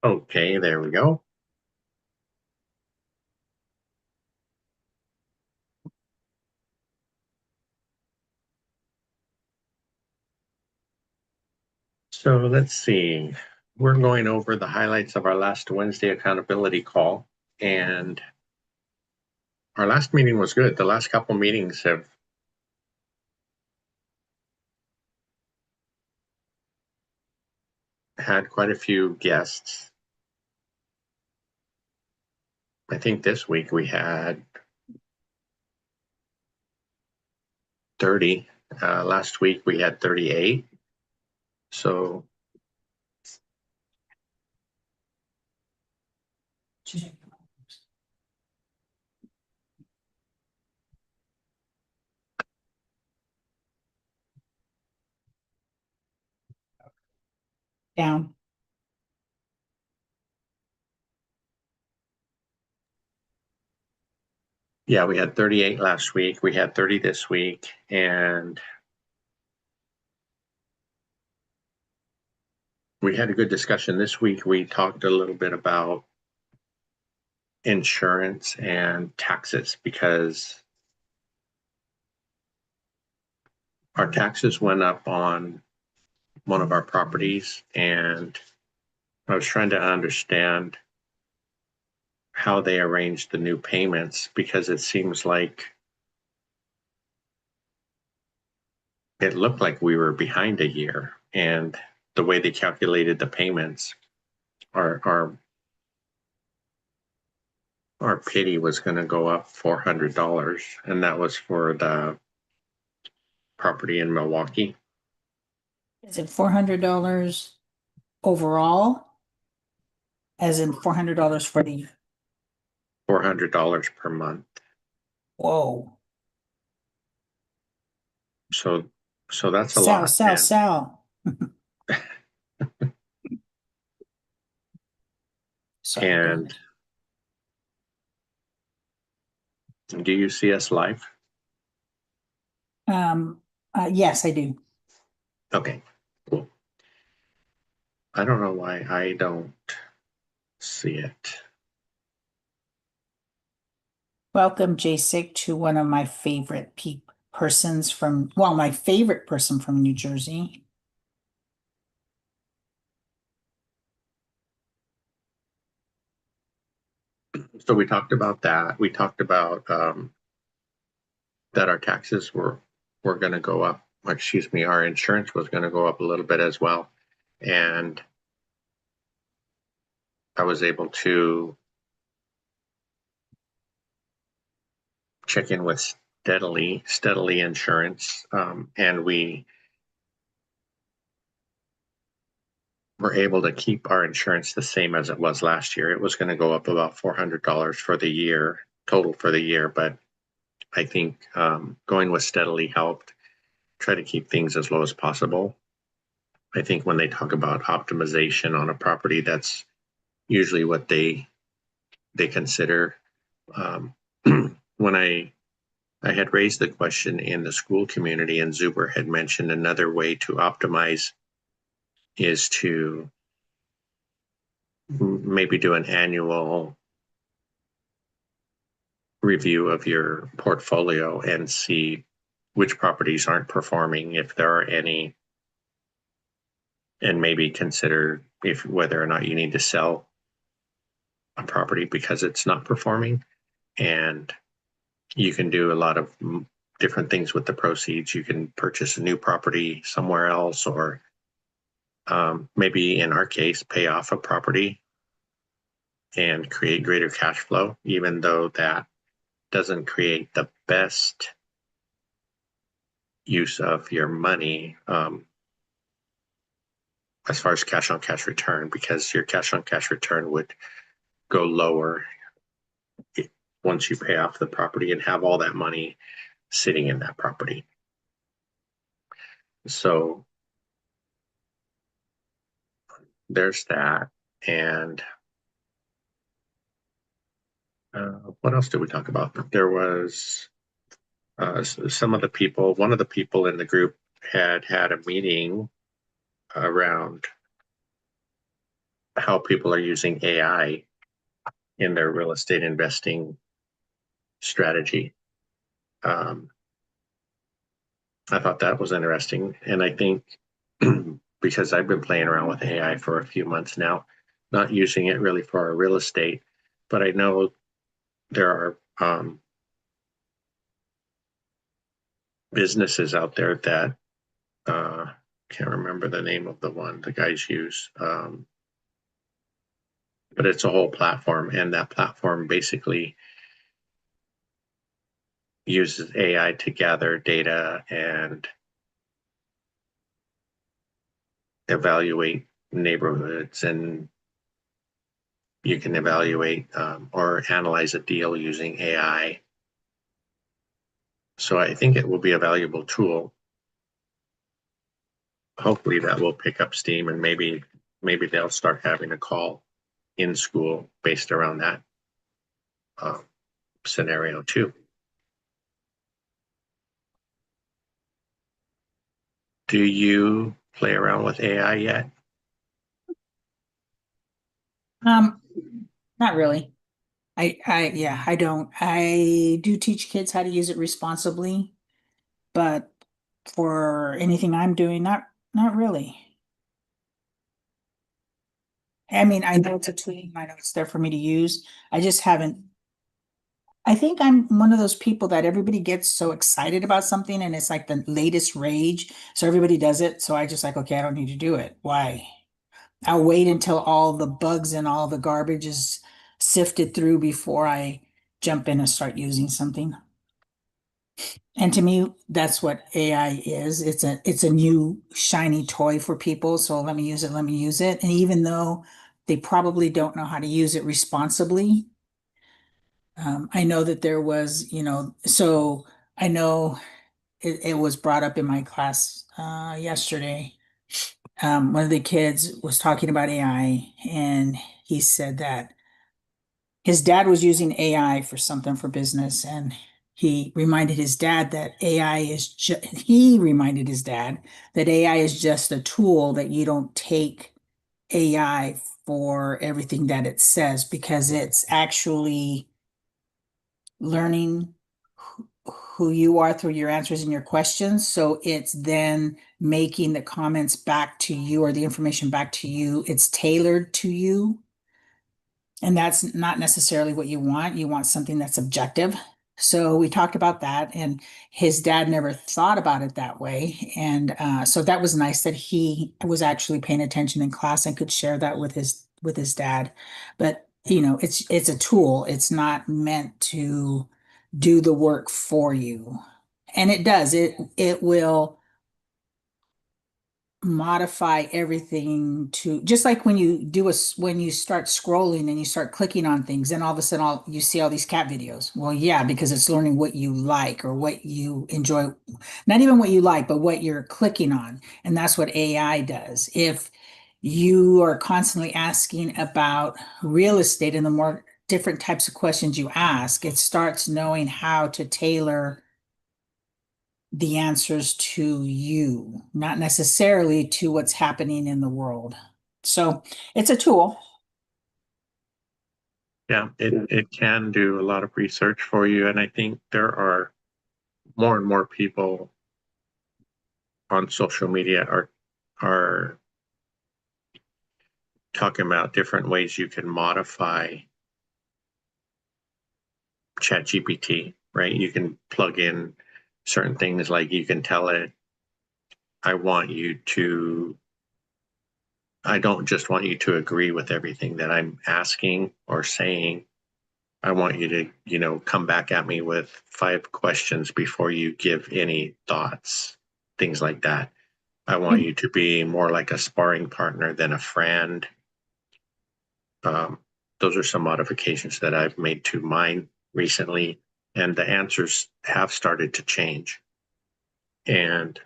Okay, there we go. So let's see. We're going over the highlights of our last Wednesday accountability call, and our last meeting was good. The last couple meetings have had quite a few guests. I think this week we had 30. Last week we had 38. So Down. yeah, we had 38 last week. We had 30 this week, and we had a good discussion this week. We talked a little bit about insurance and taxes because our taxes went up on one of our properties, and I was trying to understand how they arranged the new payments because it seems like it looked like we were behind a year, and the way they calculated the payments, our our pity was going to go up $400, and that was for the property in Milwaukee. Is it $400 overall? As in $400 for the, $400 per month. whoa, So so that's a sell, lot. sell, sell. Sorry, go And ahead. do you see us live? Um, yes, I do. Okay, cool. I don't know why I don't see it. Welcome, Jasik, to one of my favorite persons from, well, my favorite person from New Jersey. So we talked about that. We talked about that our taxes were going to go up. Excuse me, our insurance was going to go up a little bit as well, and I was able to check in with steadily insurance, and we were able to keep our insurance the same as it was last year. It was going to go up about $400 for the year total for the year, but I think going with steadily helped try to keep things as low as possible. I think when they talk about optimization on a property, that's usually what they consider. Um, when I had raised the question in the school community, and Zuber had mentioned another way to optimize is to maybe do an annual review of your portfolio and see which properties aren't performing, if there are any, and maybe consider if whether or not you need to sell a property because it's not performing. And you can do a lot of different things with the proceeds. You can purchase a new property somewhere else, or maybe in our case, pay off a property and create greater cash flow, even though that doesn't create the best use of your money as far as cash on cash return, because your cash on cash return would go lower once you pay off the property and have all that money sitting in that property. So there's that. And what else did we talk about? There was some of the people, one of the people in the group had a meeting around how people are using AI in their real estate investing strategy. Um, I thought that was interesting. And I think because I've been playing around with AI for a few months now, not using it really for our real estate, but I know there are businesses out there that can't remember the name of the one the guys use, but it's a whole platform, and that platform basically uses AI to gather data and evaluate neighborhoods, and you can evaluate or analyze a deal using AI. So I think it will be a valuable tool. Hopefully that will pick up steam, and maybe they'll start having a call in school based around that uh, scenario too. Do you play around with AI yet? Um, Not really. Yeah, I don't. I do teach kids how to use it responsibly, but for anything I'm doing, not really. I mean, I know it's a tool, I know it's there for me to use. I just haven't. I think I'm one of those people that everybody gets so excited about something and it's like the latest rage. So everybody does it. So I just like, okay, I don't need to do it. Why? I'll wait until all the bugs and all the garbage is sifted through before I jump in and start using something. And to me, that's what AI is. It's a new shiny toy for people. So let me use it, let me use it. And even though they probably don't know how to use it responsibly, I know that there was, so I know it was brought up in my class yesterday. One of the kids was talking about AI, and he said that his dad was using AI for something for business, and he reminded his dad that he reminded his dad that AI is just a tool, that you don't take AI for everything that it says, because it's actually learning who you are through your answers and your questions. So it's then making the comments back to you, or the information back to you. It's tailored to you. And that's not necessarily what you want. You want something that's objective. So we talked about that, and his dad never thought about it that way. And so that was nice that he was actually paying attention in class and could share that with his dad. But it's a tool. It's not meant to do the work for you. And it does. It will modify everything to, just like when when you start scrolling and you start clicking on things, and all of a sudden you see all these cat videos. Well, yeah, because it's learning what you like or what you enjoy, not even what you like, but what you're clicking on. And that's what AI does. If you are constantly asking about real estate, and the more different types of questions you ask, it starts knowing how to tailor the answers to you, not necessarily to what's happening in the world. So it's a tool. Yeah, it can do a lot of research for you, and I think there are more and more people on social media are talking about different ways you can modify ChatGPT, right? You can plug in certain things, like you can tell it, I want you to, I don't just want you to agree with everything that I'm asking or saying. I want you to, come back at me with 5 questions before you give any thoughts, things like that. I want you to be more like a sparring partner than a friend. Um, those are some modifications that I've made to mine recently, and the answers have started to change. And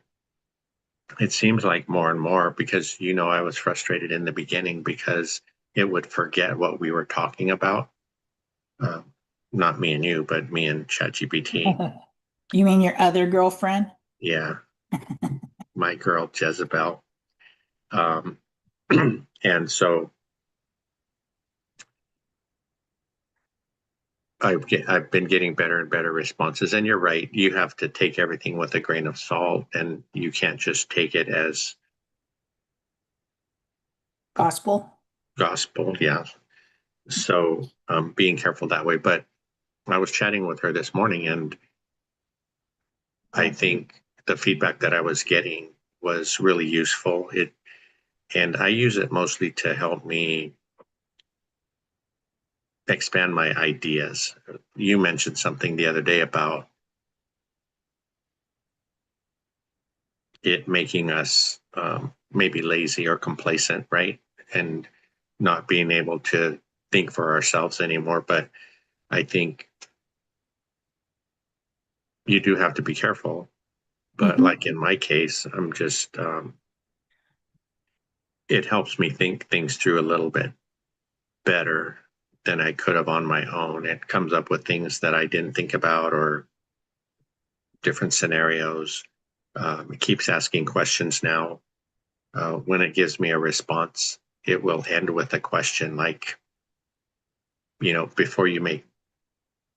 it seems like more and more, because I was frustrated in the beginning because it would forget what we were talking about. Uh, Not me and you, but me and ChatGPT. You mean your other girlfriend? Yeah, my girl Jezebel. Um, and so I've been getting better and better responses. And you're right, you have to take everything with a grain of salt, and you can't just take it as Gospel. gospel. Yeah. So being careful that way. But I was chatting with her this morning, and I think the feedback that I was getting was really useful. And I use it mostly to help me expand my ideas. You mentioned something the other day about it making us maybe lazy or complacent, right? And not being able to think for ourselves anymore. But I think you do have to be careful. But Mhm. like in my case, it helps me think things through a little bit better than I could have on my own. It comes up with things that I didn't think about or different scenarios. It keeps asking questions now. When it gives me a response, it will end with a question like, before you make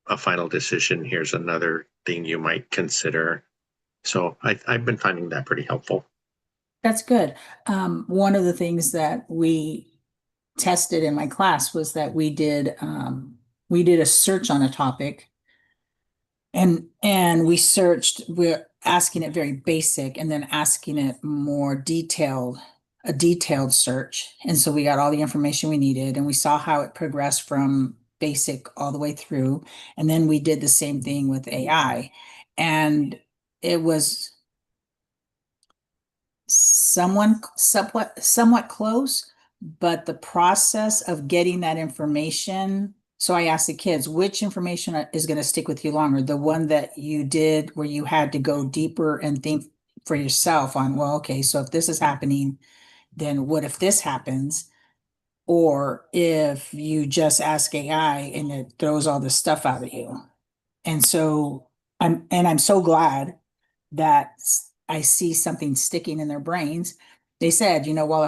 a final decision, here's another thing you might consider. So I've been finding that pretty helpful. That's good. One of the things that we tested in my class was that we did a search on a topic, and we're asking it very basic and then asking it more detailed, a detailed search. And so we got all the information we needed, and we saw how it progressed from basic all the way through. And then we did the same thing with AI. And it was somewhat close, but the process of getting that information. So I asked the kids, which information is going to stick with you longer? The one that you did where you had to go deeper and think for yourself on, well, okay, so if this is happening, then what if this happens? Or if you just ask AI and it throws all this stuff out at you. And so I'm so glad that I see something sticking in their brains. They said, well,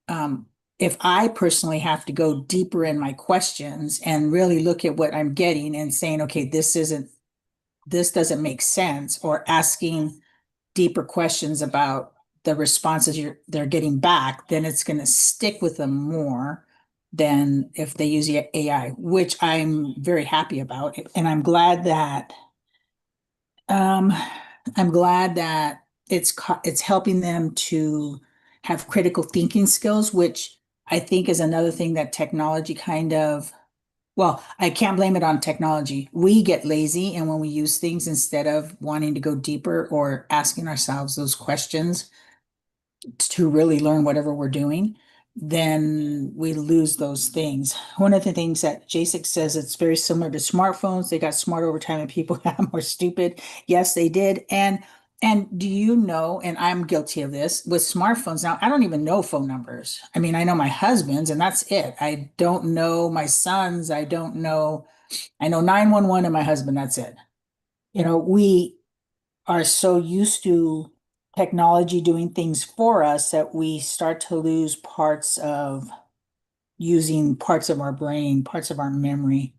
um, if I personally have to go deeper in my questions and really look at what I'm getting and saying, okay, this doesn't make sense, or asking deeper questions about the responses they're getting back, then it's going to stick with them more than if they use AI, which I'm very happy about. And um, I'm glad that it's helping them to have critical thinking skills, which I think is another thing that technology kind of, well, I can't blame it on technology. We get lazy, and when we use things instead of wanting to go deeper or asking ourselves those questions to really learn whatever we're doing, then we lose those things. One of the things that JASIC says, it's very similar to smartphones. They got smart over time and people got more stupid. Yes, they did. And do you know, and I'm guilty of this with smartphones now, I don't even know phone numbers. I mean, I know my husband's and that's it. I don't know my son's. I know 911 and my husband, that's it. We are so used to technology doing things for us that we start to lose parts of using parts of our brain, parts of our memory.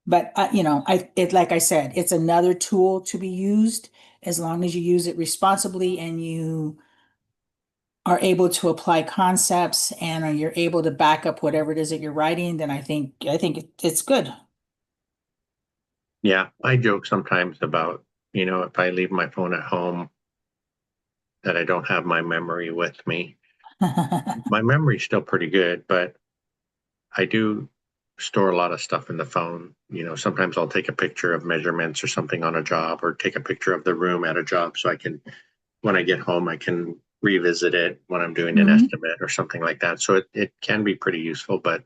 But like I said, it's another tool to be used as long as you use it responsibly and you are able to apply concepts and you're able to back up whatever it is that you're writing, then I think it's good. Yeah, I joke sometimes about, if I leave my phone at home, that I don't have my memory with me. My memory's still pretty good, but I do store a lot of stuff in the phone. Sometimes I'll take a picture of measurements or something on a job, or take a picture of the room at a job so I can, when I get home, I can revisit it when I'm doing an Mhm. estimate or something like that. So it can be pretty useful, but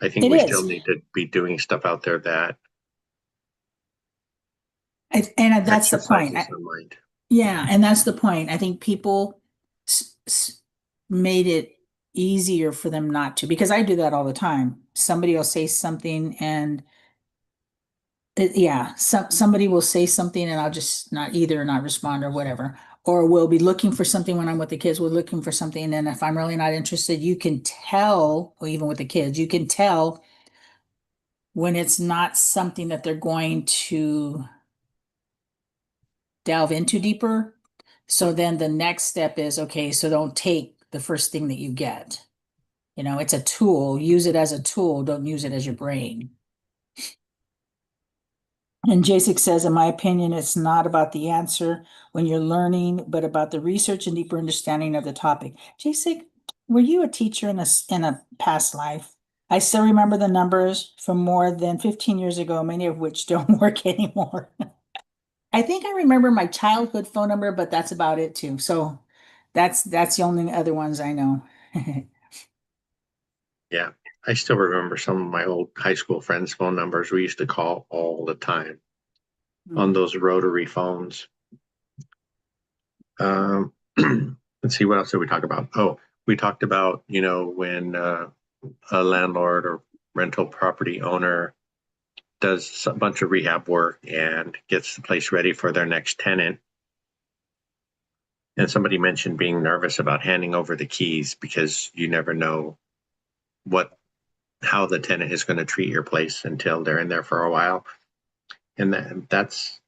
I think It we still is. need to be doing stuff out there that And that's the point. exercises the mind. Yeah, and that's the point. I think people s s made it easier for them not to, because I do that all the time. Somebody will say something and yeah, somebody will say something and I'll just not respond or whatever. Or we'll be looking for something when I'm with the kids, we're looking for something. And if I'm really not interested, you can tell, or even with the kids, you can tell when it's not something that they're going to delve into deeper. So then the next step is, okay, so don't take the first thing that you get. You know, it's a tool. Use it as a tool. Don't use it as your brain. And Jasek says, in my opinion, it's not about the answer when you're learning, but about the research and deeper understanding of the topic. Jasek, were you a teacher in a past life? I still remember the numbers from more than 15 years ago, many of which don't work anymore. I think I remember my childhood phone number, but that's about it too. So that's the only other ones I know. Yeah. I still remember some of my old high school friends' phone numbers. We used to call all the time on Hmm. those rotary phones. Um, let's see, what else did we talk about? Oh, we talked about, when a landlord or rental property owner does a bunch of rehab work and gets the place ready for their next tenant. And somebody mentioned being nervous about handing over the keys because you never know what how the tenant is going to treat your place until they're in there for a while. And that's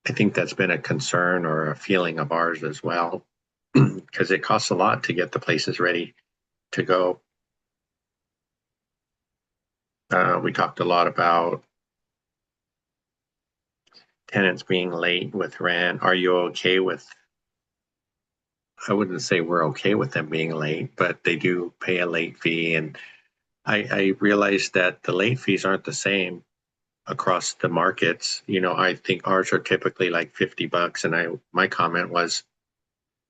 I think that's been a concern or a feeling of ours as well, because it costs a lot to get the places ready to go. We talked a lot about tenants being late with rent. Are you okay with? I wouldn't say we're okay with them being late, but they do pay a late fee, and I realize that the late fees aren't the same across the markets. I think ours are typically like $50, and my comment was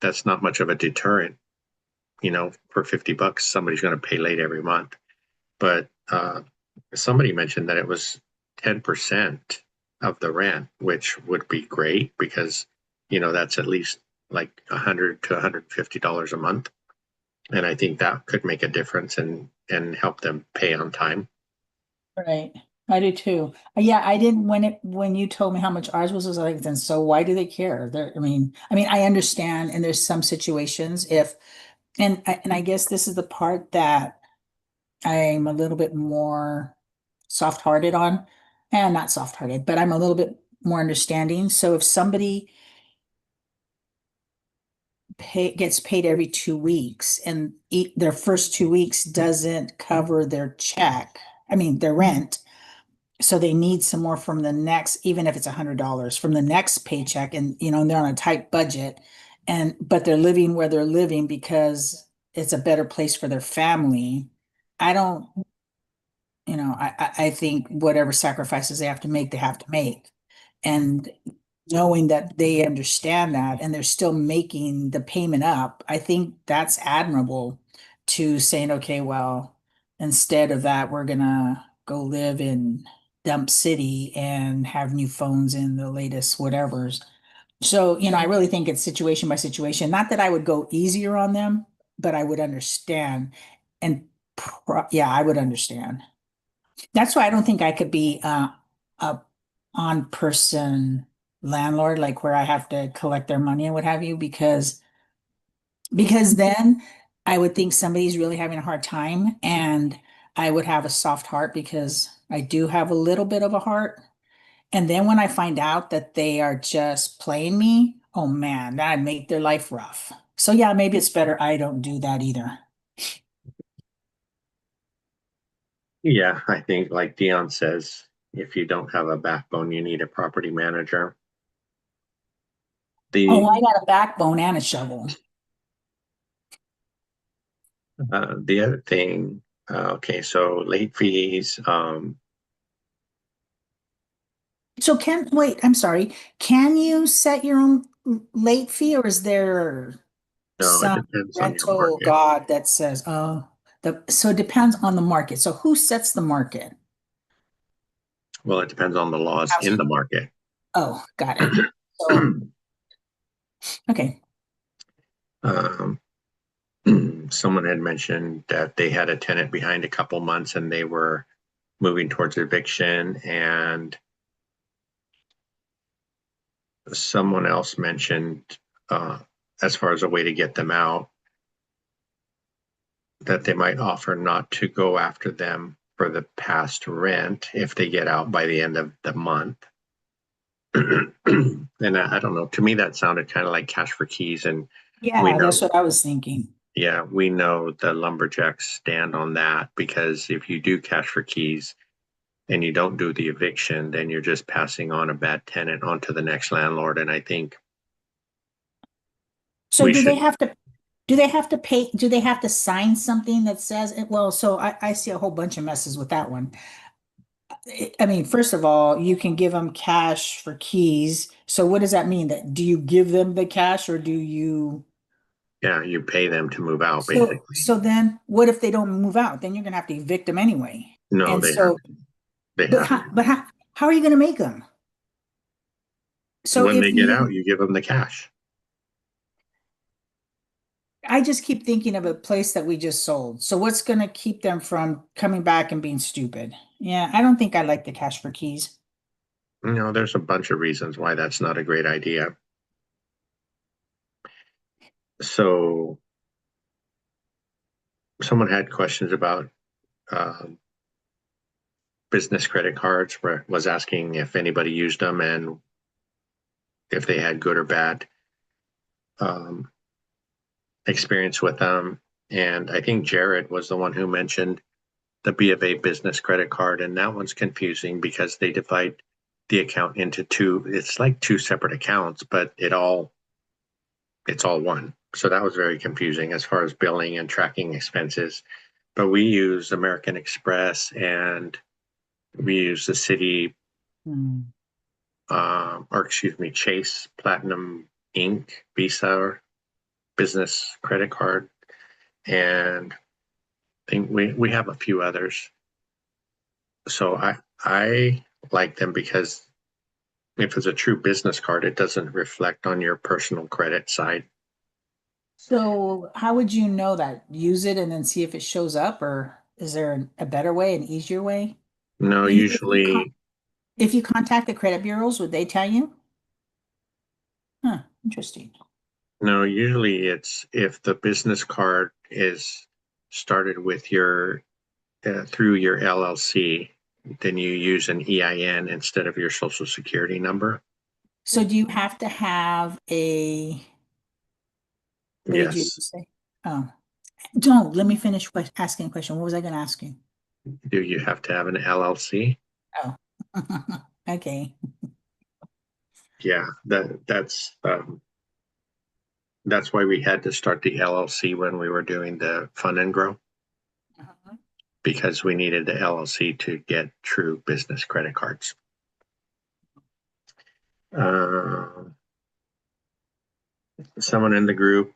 that's not much of a deterrent. For $50, somebody's going to pay late every month. But somebody mentioned that it was 10% of the rent, which would be great because that's at least like $100 to $150 a month, and I think that could make a difference and help them pay on time. Right. I do too. Yeah, I didn't when you told me how much ours was, I was like, then so why do they care? I mean, I understand, and there's some situations if, and I guess this is the part that I'm a little bit more soft-hearted on, and not soft-hearted, but I'm a little bit more understanding. So if somebody gets paid every 2 weeks and their first 2 weeks doesn't cover their check, I mean their rent, so they need some more from the next, even if it's $100 from the next paycheck, and and they're on a tight budget, and but they're living where they're living because it's a better place for their family. I don't, I think whatever sacrifices they have to make. And knowing that they understand that and they're still making the payment up, I think that's admirable to saying, okay, well, instead of that, we're gonna go live in Dump City and have new phones and the latest whatevers. So, I really think it's situation by situation. Not that I would go easier on them, but I would understand. And yeah, I would understand. That's why I don't think I could be a on-person landlord, like where I have to collect their money and what have you, because then I would think somebody's really having a hard time, and I would have a soft heart because I do have a little bit of a heart. And then when I find out that they are just playing me, oh man, that'd make their life rough. So yeah, maybe it's better I don't do that either. Yeah, I think like Dion says, if you don't have a backbone, you need a property manager. Oh, The I got a backbone and a shovel. the other thing, okay, so late fees. So wait, I'm sorry. Can you set your own late fee, or is there No, it some depends on your rental market. god that says, oh, so it depends on the market. So who sets the market? Well, it depends on the laws in the market. Oh, got it. So, okay. um, Someone had mentioned that they had a tenant behind a couple months and they were moving towards eviction, and someone else mentioned, uh, as far as a way to get them out, that they might offer not to go after them for the past rent if they get out by the end of the month. And I don't know, to me, that sounded kind of like cash for keys. And we Yeah, know, that's what I was thinking. yeah, we know the lumberjacks stand on that because if you do cash for keys and you don't do the eviction, then you're just passing on a bad tenant onto the next landlord. And I think So we should, do they have to pay, do they have to sign something that says it? Well, so I see a whole bunch of messes with that one. I mean, first of all, you can give them cash for keys. So what does that mean? That do you give them the cash or do you? yeah, you pay them to move out, basically. So then what if they don't move out? Then you're gonna have to evict them anyway. No, And so, they have to. but how are you gonna make them? So When if they get you, out, you give them the cash. I just keep thinking of a place that we just sold. So what's gonna keep them from coming back and being stupid? Yeah, I don't think I like the cash for keys. There's a bunch of reasons why that's not a great idea. So someone had questions about um, business credit cards, where was asking if anybody used them and if they had good or bad um, experience with them. And I think Jared was the one who mentioned the B of A business credit card, and that one's confusing because they divide the account into two. It's like two separate accounts, but it's all one. So that was very confusing as far as billing and tracking expenses. But we use American Express and we use the City, Hmm. or excuse me, Chase Platinum Inc. Visa business credit card, and I think we have a few others. So I like them because if it's a true business card, it doesn't reflect on your personal credit side. So how would you know that? Use it and then see if it shows up, or is there a better way, an easier way? No, usually, If you contact the credit bureaus, would they tell you? Huh, interesting. no, usually it's if the business card is started with your through your LLC, then you use an EIN instead of your social security number. So do you have to have what did you Yes. say? Oh, don't let me finish asking a question. What was I going to ask you? Do you have to have an LLC? Oh, okay. Yeah, that's why we had to start the LLC when we were doing the Fund and Grow Uh-huh. because we needed the LLC to get true business credit cards. Uh, Someone in the group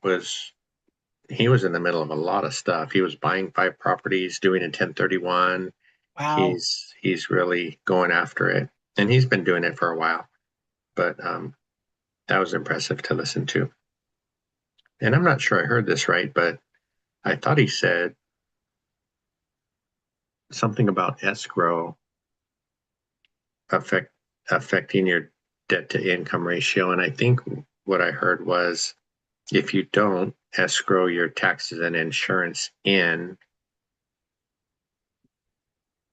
he was in the middle of a lot of stuff. He was buying 5 properties, doing a 1031. Wow. He's really going after it, and he's been doing it for a while. But that was impressive to listen to. And I'm not sure I heard this right, but I thought he said something about escrow affect affecting your debt to income ratio. And I think what I heard was if you don't escrow your taxes and insurance in,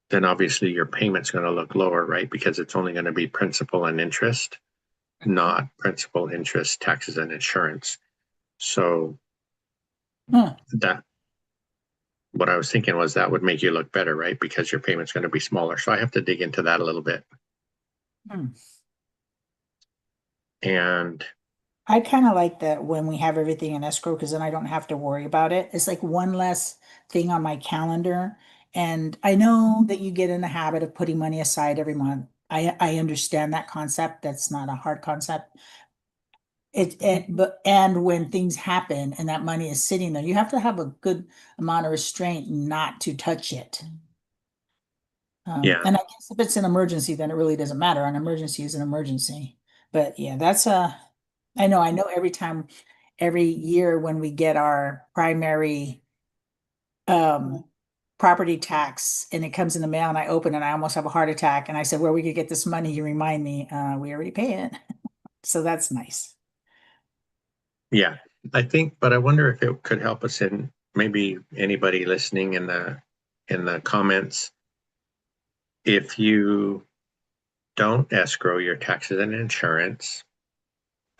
then obviously your payment's going to look lower, right? Because it's only going to be principal and interest, Mhm. not principal, interest, taxes, and insurance. So Huh. that what I was thinking was that would make you look better, right? Because your payment's going to be smaller. So I have to dig into that a little bit. Hmm. And I kind of like that when we have everything in escrow because then I don't have to worry about it. It's like one less thing on my calendar. And I know that you get in the habit of putting money aside every month. I understand that concept. That's not a hard concept. But and when things happen and that money is sitting there, you have to have a good amount of restraint not to touch it. yeah, And I guess if it's an emergency, then it really doesn't matter. An emergency is an emergency. But yeah, I know every year when we get our primary um property tax and it comes in the mail and I open it, I almost have a heart attack. And I said, where we could get this money, you remind me, we already pay it. So that's nice. yeah. I think, but I wonder if it could help us in maybe anybody listening in the comments. if you don't escrow your taxes and insurance,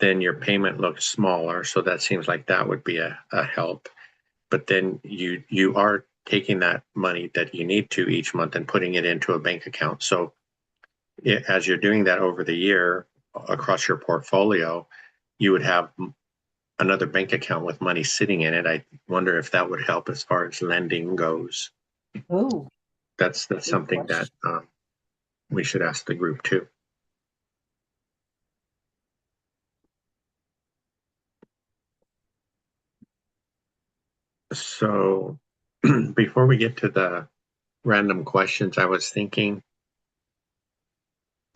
then your payment looks smaller. So that seems like that would be a help. But then you are taking that money that you need to each month and putting it into a bank account. So as you're doing that over the year across your portfolio, you would have another bank account with money sitting in it. I wonder if that would help as far as lending goes. Oh, That's good something that question. we should ask the group too. So before we get to the random questions, I was thinking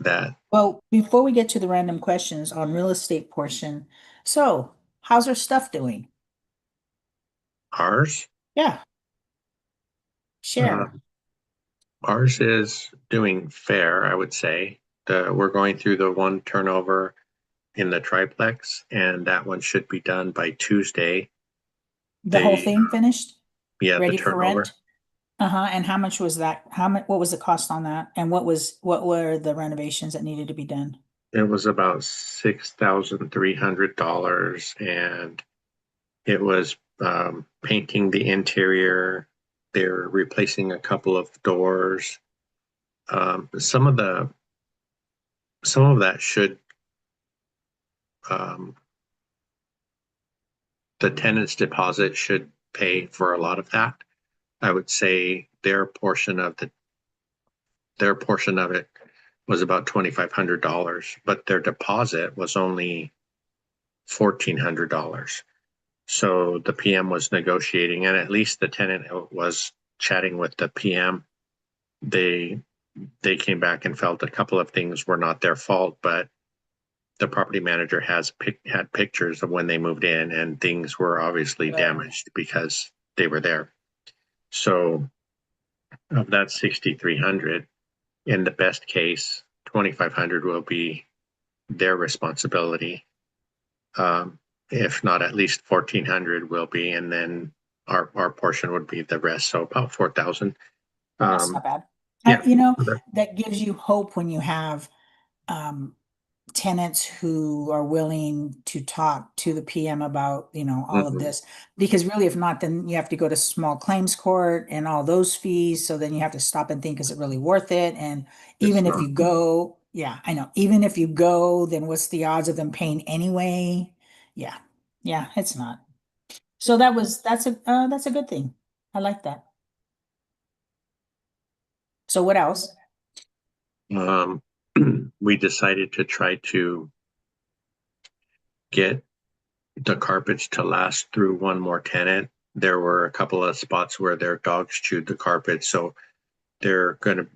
that Well, before we get to the random questions on real estate portion, so how's our stuff doing? ours, Yeah, uh, share. ours is doing fair, I would say. We're going through the one turnover in the triplex, and that one should be done by Tuesday. The whole The thing finished, Yeah, the ready for turnover. rent? Uh-huh. And how much was that? How much, what was the cost on that? And what were the renovations that needed to be done? It was about $6,300, and it was painting the interior. They're replacing a couple of doors. Um, some of the some of that should um, the tenant's deposit should pay for a lot of that. I would say their portion of it was about $2,500, but their deposit was only $1,400. So the PM was negotiating, and at least the tenant was chatting with the PM. They they came back and felt a couple of things were not their fault, but the property manager had pictures of when they moved in, and things were obviously Right. damaged because they were there. So of that 6,300, in the best case, 2,500 will be their responsibility. Um, if not, at least 1,400 will be, and then our portion would be the rest. So about 4,000. Well, that's Um, not bad. yeah. That gives you hope when you have um tenants who are willing to talk to the PM about, all of Mhm. this. Because really, if not, then you have to go to small claims court and all those fees. So then you have to stop and think, is it really worth it? And It's even if not. you go, yeah, I know. Even if you go, then what's the odds of them paying anyway? Yeah. Yeah, it's not. So that's a good thing. I like that. So what else? Um, we decided to try to get the carpets to last through one more tenant. There were a couple of spots where their dogs chewed the carpet, so they're going to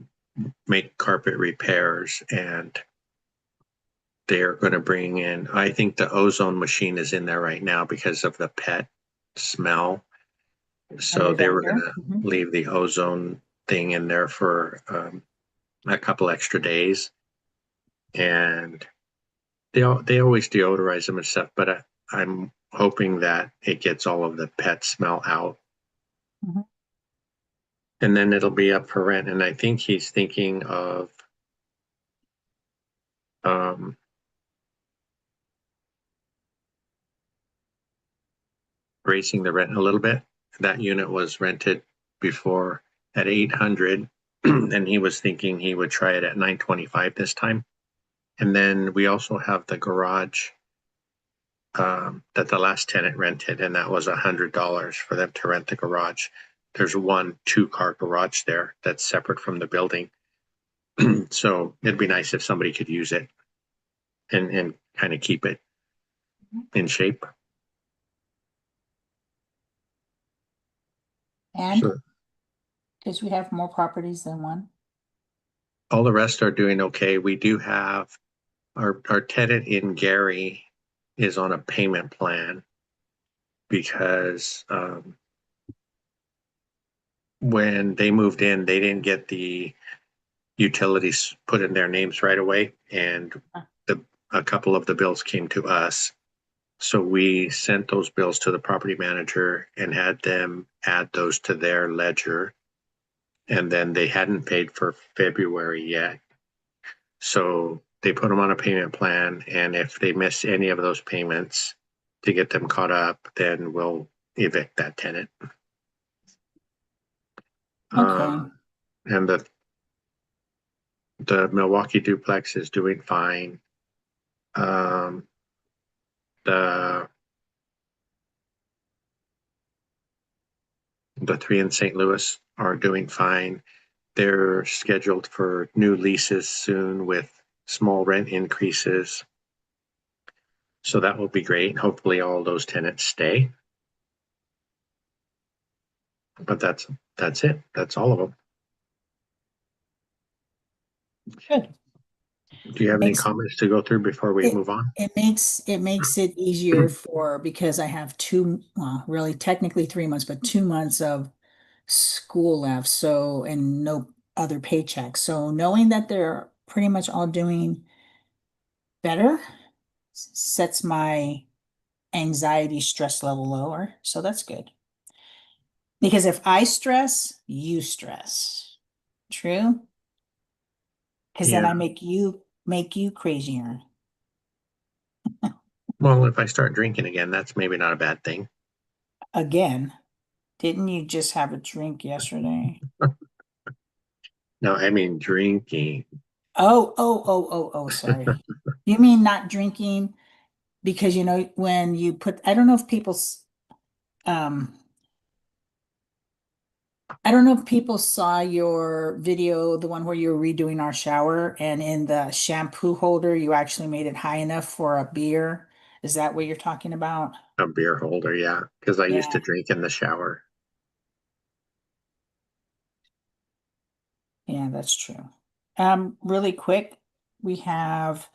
make carpet repairs, and they're going to bring in, I think the ozone machine is in there right now because of the pet smell. I So live they right were going here. to Mhm. leave the ozone thing in there for a couple extra days. And they always deodorize them and stuff, but I'm hoping that it gets all of the pet smell out, Mhm. and then it'll be up for rent. And I think he's thinking of um, raising the rent a little bit. That unit was rented before at 800, and he was thinking he would try it at 925 this time. And then we also have the garage that the last tenant rented, and that was $100 for them to rent the garage. There's one 2-car garage there that's separate from the building. So it'd be nice if somebody could use it and kind of keep it in shape. And So because we have more properties than one. all the rest are doing okay. We do have our tenant in Gary is on a payment plan because when they moved in, they didn't get the utilities put in their names right away, and Uh, the a couple of the bills came to us. So we sent those bills to the property manager and had them add those to their ledger. and then they hadn't paid for February yet. So they put them on a payment plan, and if they miss any of those payments to get them caught up, then we'll evict that tenant. Okay. And the Milwaukee duplex is doing fine. Um, the the three in St. Louis are doing fine. They're scheduled for new leases soon with small rent increases. So that will be great. Hopefully all those tenants stay. But that's it. That's all of them. Good. Do you have any Makes comments to go through before we it move on? it makes it easier for because I have two, well, really technically 3 months, but 2 months of school left, so and no other paychecks. So knowing that they're pretty much all doing better sets my anxiety stress level lower. So that's good. Because if I stress, you stress. True? Because then Yeah. I make you crazier. Well, if I start drinking again, that's maybe not a bad thing. Again, didn't you just have a drink yesterday? No, I mean drinking. Oh, sorry. You mean not drinking because when you put, I don't know if um I don't know if people saw your video, the one where you were redoing our shower, and in the shampoo holder, you actually made it high enough for a beer. Is that what you're talking about? A beer holder, yeah, because I used Yeah, to drink in the shower. yeah, that's true. Really quick, we have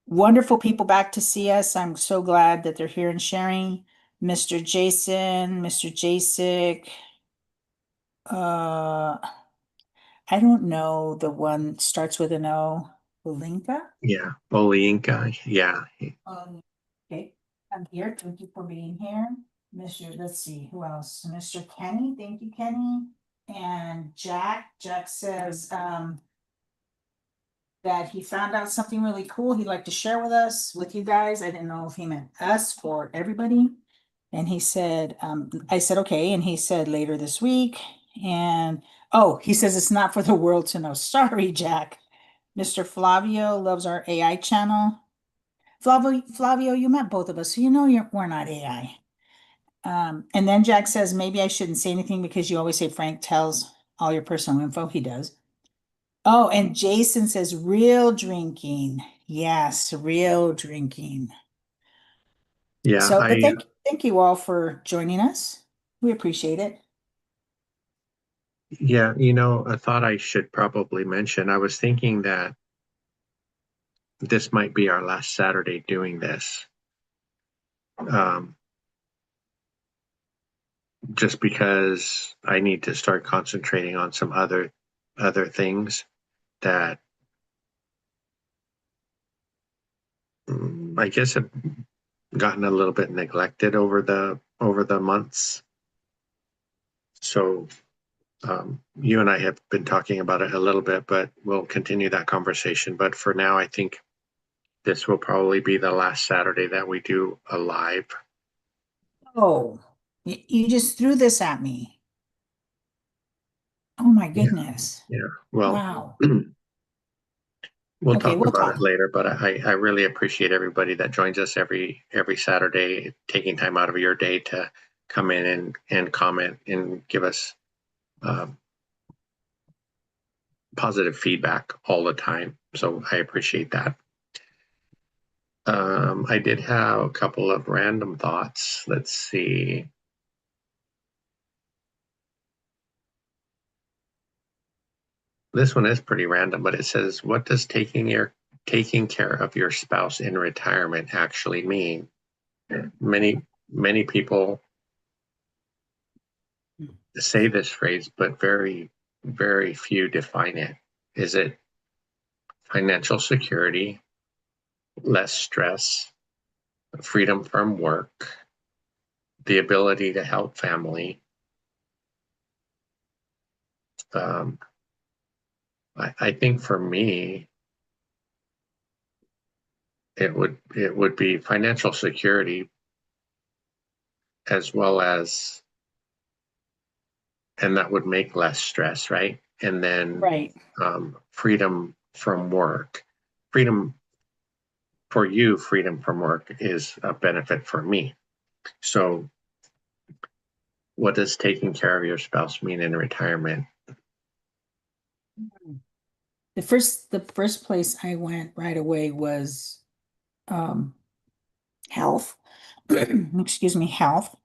wonderful people back to see us. I'm so glad that they're here and sharing. Mr. Jason, Mr. Jacek, uh, I don't know the one starts with an O. Linka? Yeah, Olinka, yeah, Okay, I'm here. Thank you for being here. Let's see, who else? Mr. Kenny, thank you, Kenny. And Jack. Jack says, that he found out something really cool he'd like to share with us, with you guys. I didn't know if he meant us or everybody. And he said, I said, okay. And he said later this week. And oh, he says it's not for the world to know. Sorry, Jack. Mr. Flavio loves our AI channel. Flavio, you met both of us, so we're not AI. And then Jack says, maybe I shouldn't say anything because you always say Frank tells all your personal info. He does. Oh, and Jason says real drinking. Yes, real drinking. yeah. So, but thank you all for joining us. We appreciate it. Yeah, I thought I should probably mention. I was thinking that this might be our last Saturday doing this, um, just because I need to start concentrating on some other things that I guess have gotten a little bit neglected over the months. So you and I have been talking about it a little bit, but we'll continue that conversation. But for now, I think this will probably be the last Saturday that we do a live. Oh, you just threw this at me. Oh my Yeah, goodness. yeah. Well, Wow. we'll Okay, talk we'll about it talk. later. But I really appreciate everybody that joins us every Saturday, taking time out of your day to come in and comment and give us um, positive feedback all the time. So I appreciate that. I did have a couple of random thoughts. Let's see. This one is pretty random, but it says, "What does taking care of your spouse in retirement actually mean?" Many people say this phrase, but very few define it. Is it financial security, less stress, freedom from work, the ability to help family, Um, I think for me, it would be financial security as well as, and that would make less stress, right? And then Right. freedom from work. Freedom for you, freedom from work is a benefit for me. So, what does taking care of your spouse mean in retirement? The first place I went right away was um health. Excuse me, health.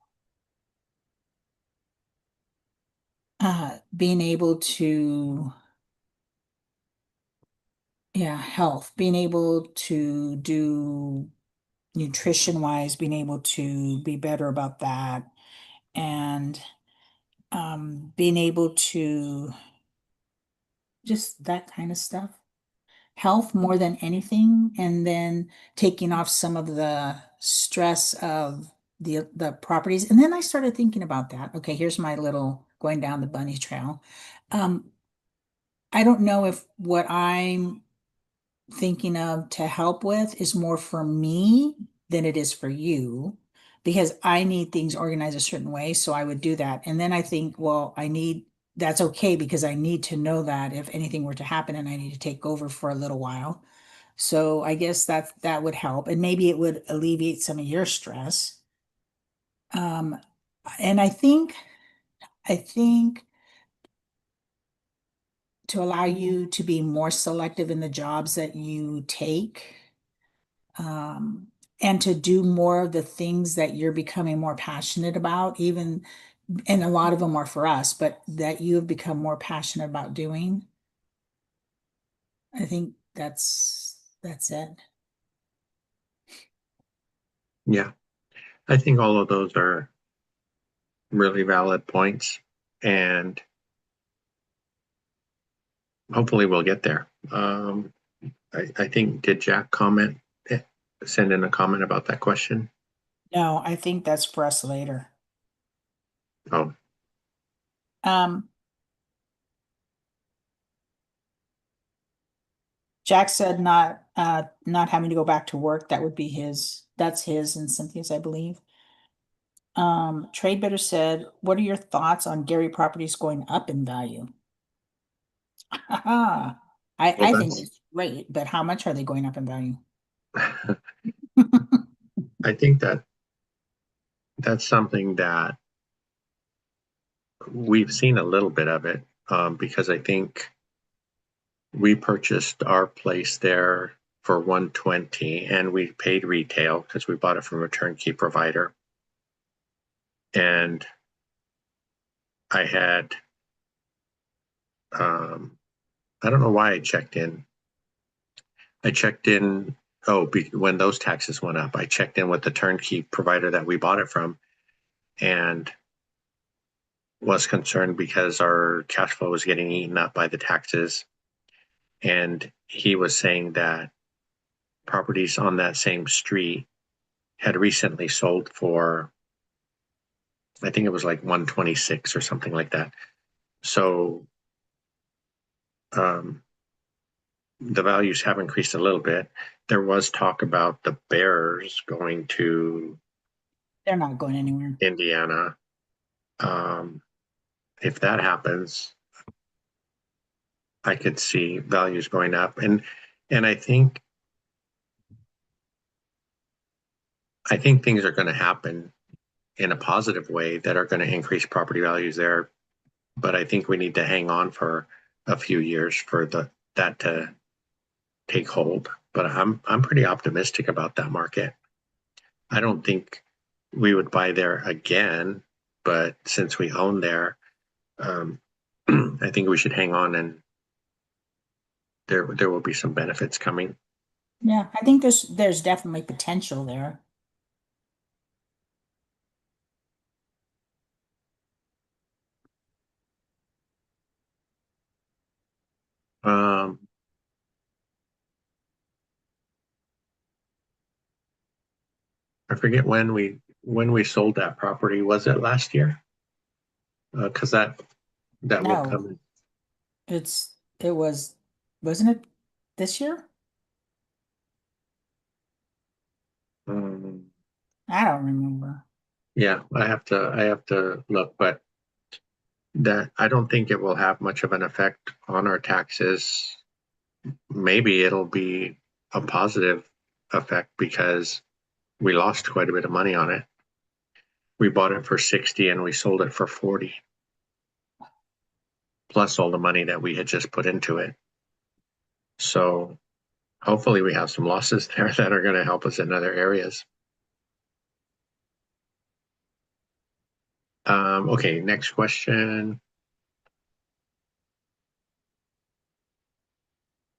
Being able to, yeah, health, being able to do nutrition wise, being able to be better about that, and being able to just that kind of stuff. Health more than anything, and then taking off some of the stress of the properties. And then I started thinking about that. Okay, here's my little going down the bunny trail. Um, I don't know if what I'm thinking of to help with is more for me than it is for you, because I need things organized a certain way. So I would do that. And then I think, well, that's okay because I need to know that if anything were to happen and I need to take over for a little while. So I guess that would help. And maybe it would alleviate some of your stress. Um, and I think to allow you to be more selective in the jobs that you take, um, and to do more of the things that you're becoming more passionate about, even, and a lot of them are for us, but that you have become more passionate about doing. I think that's it. Yeah, I think all of those are really valid points, and hopefully we'll get there. I think, did Jack eh, send in a comment about that question? No, I think that's for us later. Oh, Um, Jack said not having to go back to work. That would be that's his and Cynthia's, I believe. Trade Bidder said, what are your thoughts on Gary properties going up in value? I well, I think it's great, but how much are they going up in value? I think that that's something that we've seen a little bit of it, because I think we purchased our place there for 120 and we paid retail because we bought it from a turnkey provider. And I had, um, I don't know why I checked in. I checked in, when those taxes went up, I checked in with the turnkey provider that we bought it from and was concerned because our cash flow was getting eaten up by the taxes. And he was saying that properties on that same street had recently sold for, I think it was like 126 or something like that. So um, the values have increased a little bit. There was talk about the Bears going to They're not going anywhere. Indiana. Um, if that happens, I could see values going up, and I think things are going to happen in a positive way that are going to increase property values there. But I think we need to hang on for a few years for that to take hold. But I'm pretty optimistic about that market. I don't think we would buy there again, but since we own there, um, I think we should hang on, and there will be some benefits coming. Yeah, I think there's definitely potential there. Um, I forget when we sold that property. Was it last year? Because that will No, come in. it was, wasn't it this year? Um, I don't remember. yeah, I have to look, but that I don't think it will have much of an effect on our taxes. Maybe it'll be a positive effect because we lost quite a bit of money on it. We bought it for 60 and we sold it for 40, plus all the money that we had just put into it. So hopefully we have some losses there that are going to help us in other areas. Okay, next question.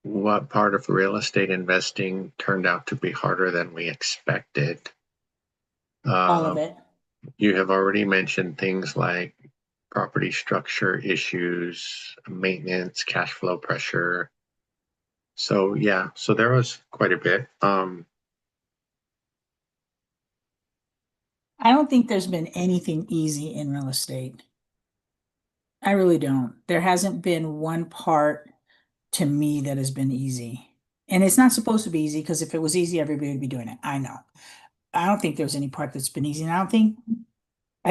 What part of real estate investing turned out to be harder than we expected? All of Um, it. you have already mentioned things like property structure issues, maintenance, cash flow pressure. So yeah, so there was quite a bit. I don't think there's been anything easy in real estate. I really don't. There hasn't been one part to me that has been easy. And it's not supposed to be easy because if it was easy, everybody would be doing it. I know. I don't think there's any part that's been easy. And I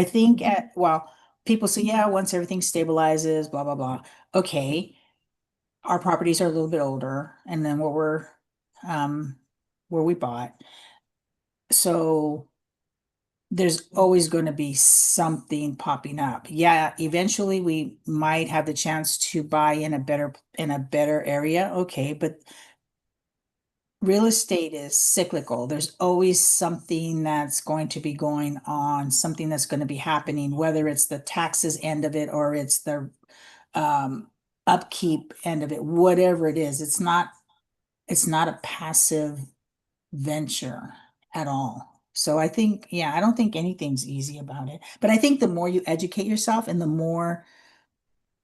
think well, people say, yeah, once everything stabilizes, blah, blah, blah. Okay, our properties are a little bit older and then um, where we bought. So there's always going to be something popping up. Yeah, eventually we might have the chance to buy in a better area. Okay, but real estate is cyclical. There's always something that's going to be going on, something that's going to be happening, whether it's the taxes end of it or it's the um, upkeep end of it, whatever it is. It's not a passive venture at all. So I think, yeah, I don't think anything's easy about it. But I think the more you educate yourself and the more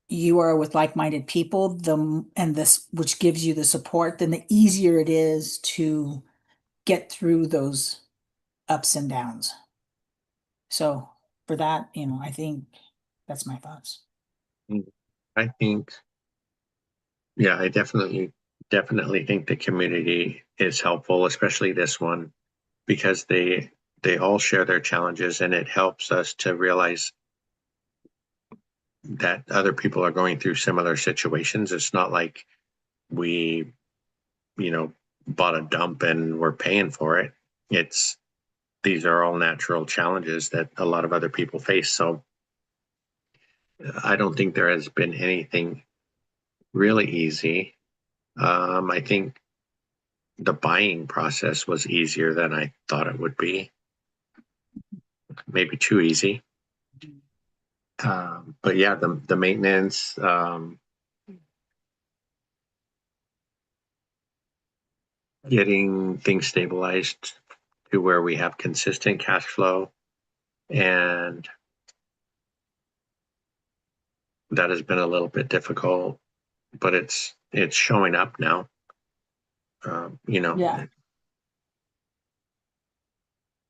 you are with like-minded people, and this which gives you the support, then the easier it is to get through those ups and downs. So for that, I think that's my thoughts. I think, yeah, I definitely think the community is helpful, especially this one, because they all share their challenges and it helps us to realize that other people are going through similar situations. It's not like we, you know, bought a dump and we're paying for it. It's these are all natural challenges that a lot of other people face. So I don't think there has been anything really easy. I think the buying process was easier than I thought it would be, maybe too easy. But yeah, the maintenance, getting things stabilized to where we have consistent cash flow, and that has been a little bit difficult, but it's showing up now. You know, Yeah.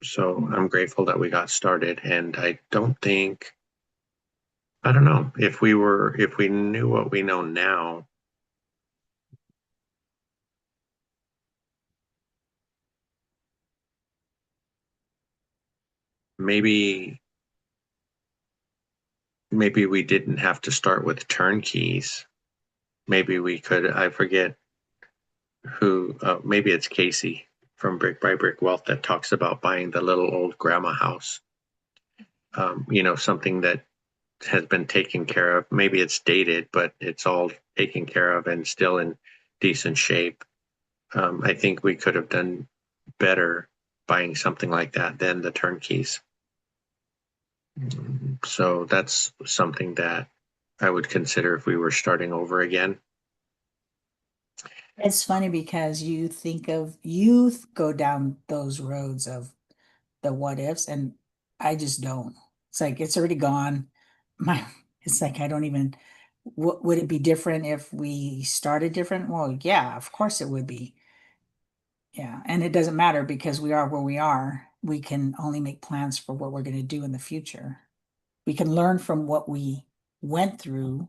so I'm grateful that we got started, and I don't know if we knew what we know now, maybe maybe we didn't have to start with turnkeys. Maybe we could, I forget who, maybe it's Casey from Brick by Brick Wealth that talks about buying the little old grandma house. Something that has been taken care of. Maybe it's dated, but it's all taken care of and still in decent shape. I think we could have done better buying something like that than the turnkeys. So that's something that I would consider if we were starting over again. It's funny because you go down those roads of the what ifs, and I just don't. It's like it's already gone. My, it's like I don't even. What would it be different if we started different? Well, yeah, of course it would be. Yeah, and it doesn't matter because we are where we are. We can only make plans for what we're going to do in the future. We can learn from what we went through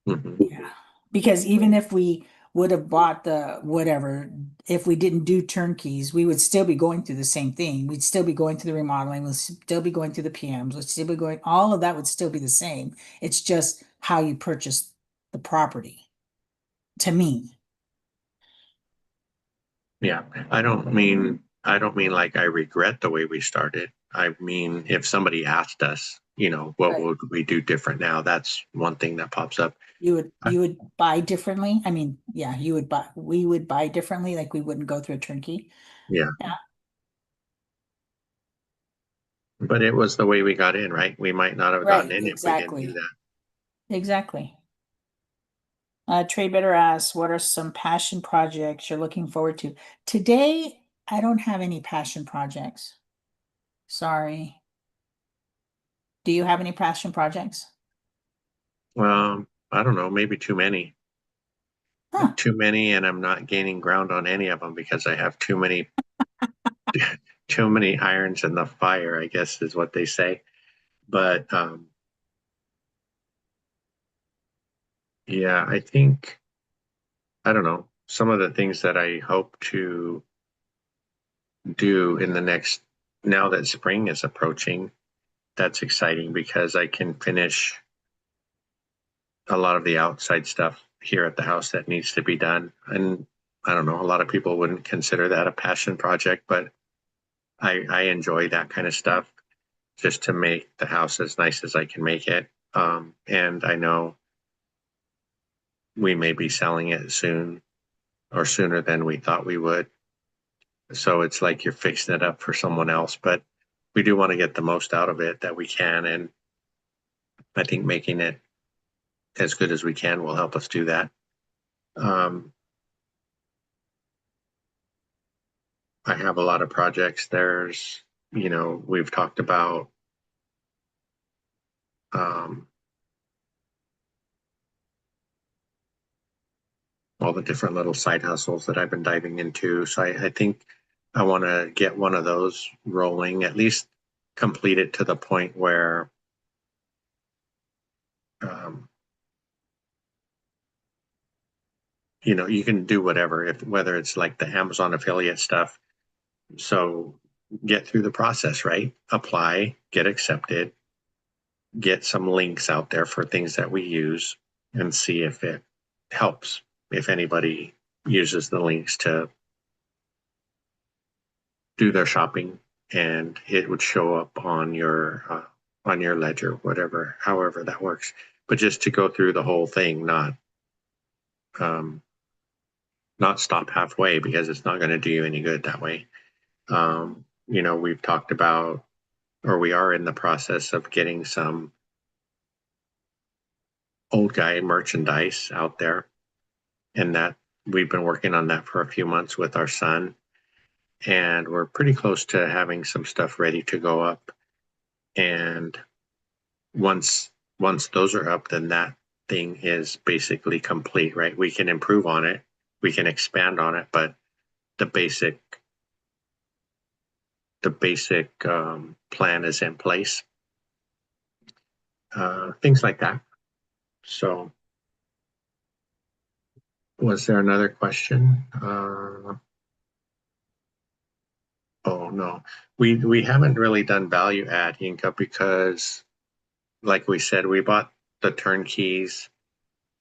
Mhm. Yeah. Because even if we would have bought the whatever, if we didn't do turnkeys, we would still be going through the same thing. We'd still be going through the remodeling, we'll still be going through the PMs, we'd still be going, all of that would still be the same. It's just how you purchase the property, to me. Yeah, I don't mean like I regret the way we started. I mean, if somebody asked us, what Right. would we do different now? That's one thing that pops up. I- You would buy differently. I mean, yeah, you would buy, we would buy differently, like we wouldn't go through a turnkey. yeah, Yeah. but it was the way we got in, right? We might not have gotten Right, in if we didn't do exactly. that. Exactly. Trey Bitter asks, what are some passion projects you're looking forward to? Today, I don't have any passion projects. Sorry. Do you have any passion projects? I don't know, maybe too many. Huh. Too many, and I'm not gaining ground on any of them because I have too many too many irons in the fire, I guess is what they say. But yeah, I think I don't know, some of the things that I hope to do in the next now that spring is approaching, that's exciting because I can finish a lot of the outside stuff here at the house that needs to be done. And I don't know, a lot of people wouldn't consider that a passion project, but I enjoy that kind of stuff just to make the house as nice as I can make it. And I know we may be selling it soon or sooner than we thought we would. So it's like you're fixing it up for someone else, but we do want to get the most out of it that we can. And I think making it as good as we can will help us do that. Um, I have a lot of projects. We've talked about um, all the different little side hustles that I've been diving into. So I think I want to get one of those rolling, at least complete it to the point where um, you can do whatever, if whether it's like the Amazon affiliate stuff. So get through the process, right? Apply, get accepted, get some links out there for things that we use and see if it helps. If anybody uses the links to do their shopping and it would show up on your ledger, whatever, however that works. But just to go through the whole thing, um, not stop halfway because it's not going to do you any good that way. We've talked about, or we are in the process of getting some old guy merchandise out there, and that we've been working on that for a few months with our son, and we're pretty close to having some stuff ready to go up. And once those are up, then that thing is basically complete, right? We can improve on it, we can expand on it, but the basic plan is in place. Things like that. So, was there another question? Oh no, we haven't really done value add Inca because, like we said, we bought the turnkeys,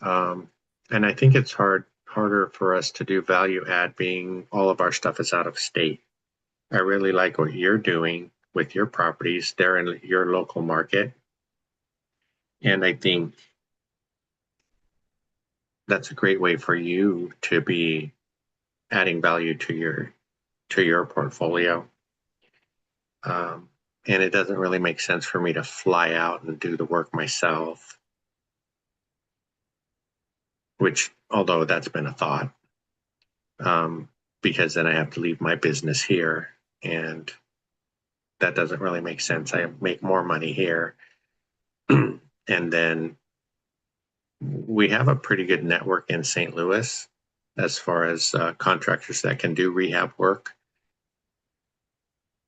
um, and I think it's harder for us to do value add being all of our stuff is out of state. I really like what you're doing with your properties. They're in your local market, and I think that's a great way for you to be adding value to your portfolio. Um, and it doesn't really make sense for me to fly out and do the work myself, which, although that's been a thought, um, because then I have to leave my business here, and that doesn't really make sense. I make more money here. And then we have a pretty good network in St. Louis as far as contractors that can do rehab work.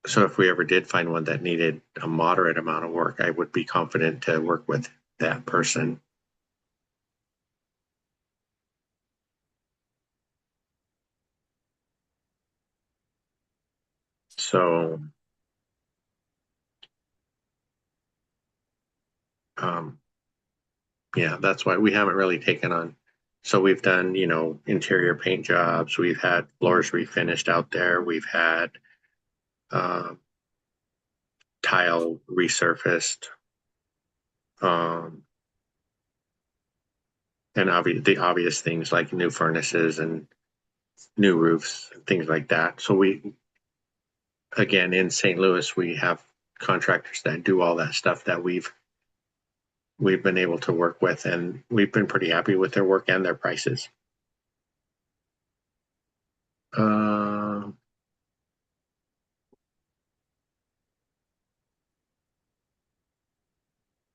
So if we ever did find one that needed a moderate amount of work, I would be confident to work with that person. So, um, yeah, that's why we haven't really taken on. So we've done, interior paint jobs. We've had floors refinished out there. We've had uh, tile resurfaced, um, and the obvious things like new furnaces and new roofs and things like that. So again, in St. Louis, we have contractors that do all that stuff that we've been able to work with, and we've been pretty happy with their work and their prices. Uh,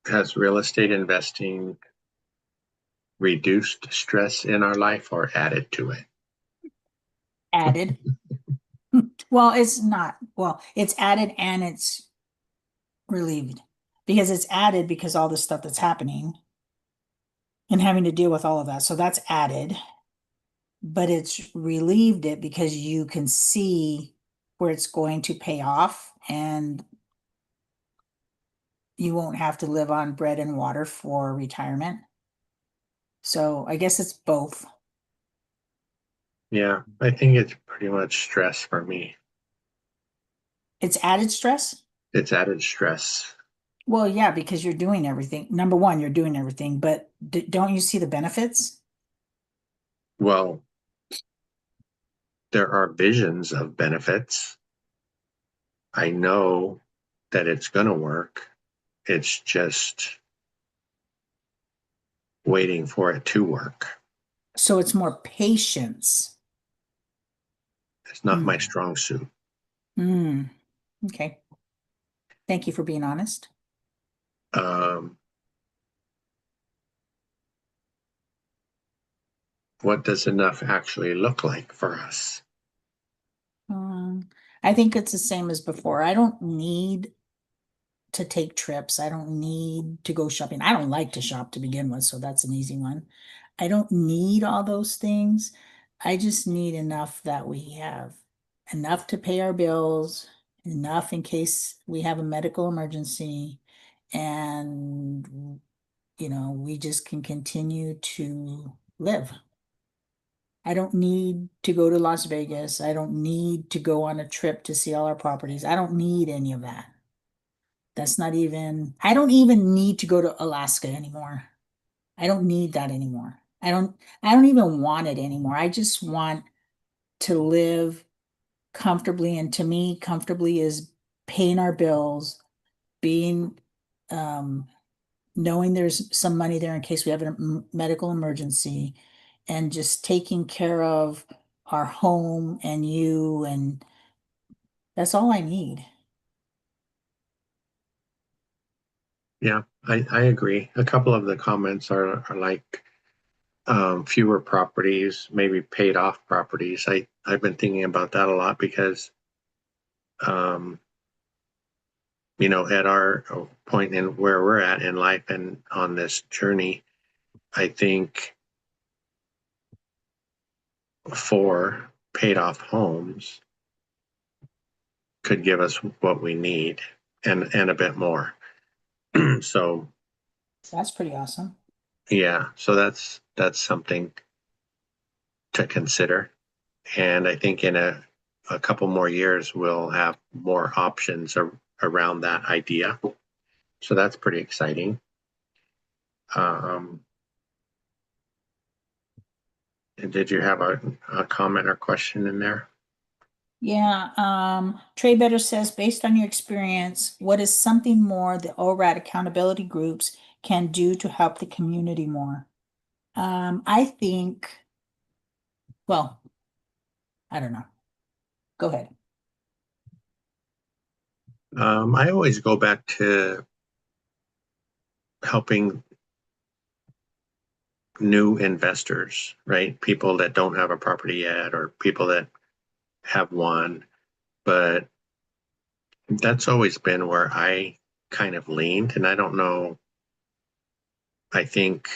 has real estate investing reduced stress in our life or added to it? Added. Well, it's not. Well, it's added and it's relieved because it's added because all the stuff that's happening and having to deal with all of that. So that's added, but it's relieved it because you can see where it's going to pay off and you won't have to live on bread and water for retirement. So I guess it's both. Yeah, I think it's pretty much stress for me. It's added stress. It's added stress. Well, yeah, because you're doing everything. Number one, you're doing everything, but don't you see the benefits? Well, there are visions of benefits. I know that it's going to work. It's just waiting for it to work. So it's more patience. It's not my Hmm. strong suit. Hmm. Okay. Thank you for being honest. Um, what does enough actually look like for us? Um, I think it's the same as before. I don't need to take trips. I don't need to go shopping. I don't like to shop to begin with, so that's an easy one. I don't need all those things. I just need enough that we have enough to pay our bills, enough in case we have a medical emergency, and we just can continue to live. I don't need to go to Las Vegas. I don't need to go on a trip to see all our properties. I don't need any of that. That's not even, I don't even need to go to Alaska anymore. I don't need that anymore. I don't even want it anymore. I just want to live comfortably. And to me, comfortably is paying our bills, being, um, knowing there's some money there in case we have a medical emergency, and just taking care of our home and you. And that's all I need. Yeah, I agree. A couple of the comments are like fewer properties, maybe paid off properties. I've been thinking about that a lot because, um, at our point in where we're at in life and on this journey, I think 4 paid off homes could give us what we need and a bit more. So That's pretty awesome. yeah, so that's something to consider. And I think in a couple more years, we'll have more options around that idea. So that's pretty exciting. Um, did you have a comment or question in there? Yeah, Trey Better says, based on your experience, what is something more the ORAD accountability groups can do to help the community more? I think, well, I don't know. Go ahead. I always go back to helping new investors, right? People that don't have a property yet, or people that have one. But that's always been where I kind of leaned. And I don't know, I think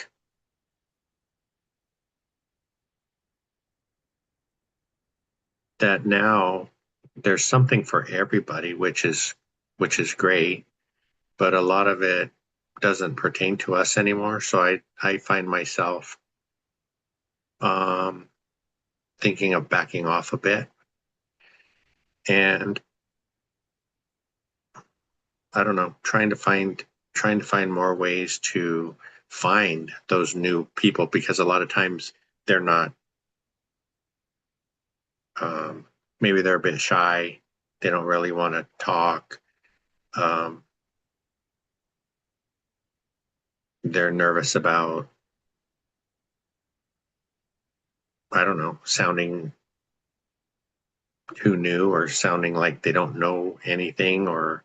that now there's something for everybody, which is great, but a lot of it doesn't pertain to us anymore. So I find myself um, thinking of backing off a bit, and I don't know, trying to find more ways to find those new people because a lot of times they're not um, maybe they're a bit shy, they don't really want to talk, um, they're nervous about I don't know, sounding too new or sounding like they don't know anything or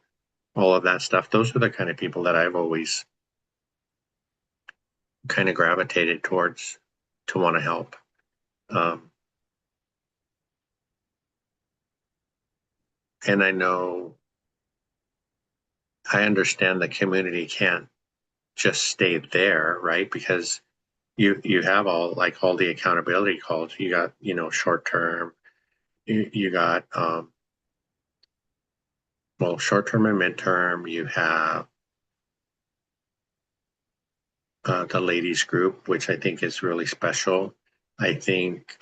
all of that stuff. Those are the kind of people that I've always kind of gravitated towards to want to help. Um, and I understand the community can't just stay there, right? Because you have all the accountability calls. You got, short term, you got well, short term and midterm, you have the ladies group, which I think is really special. I think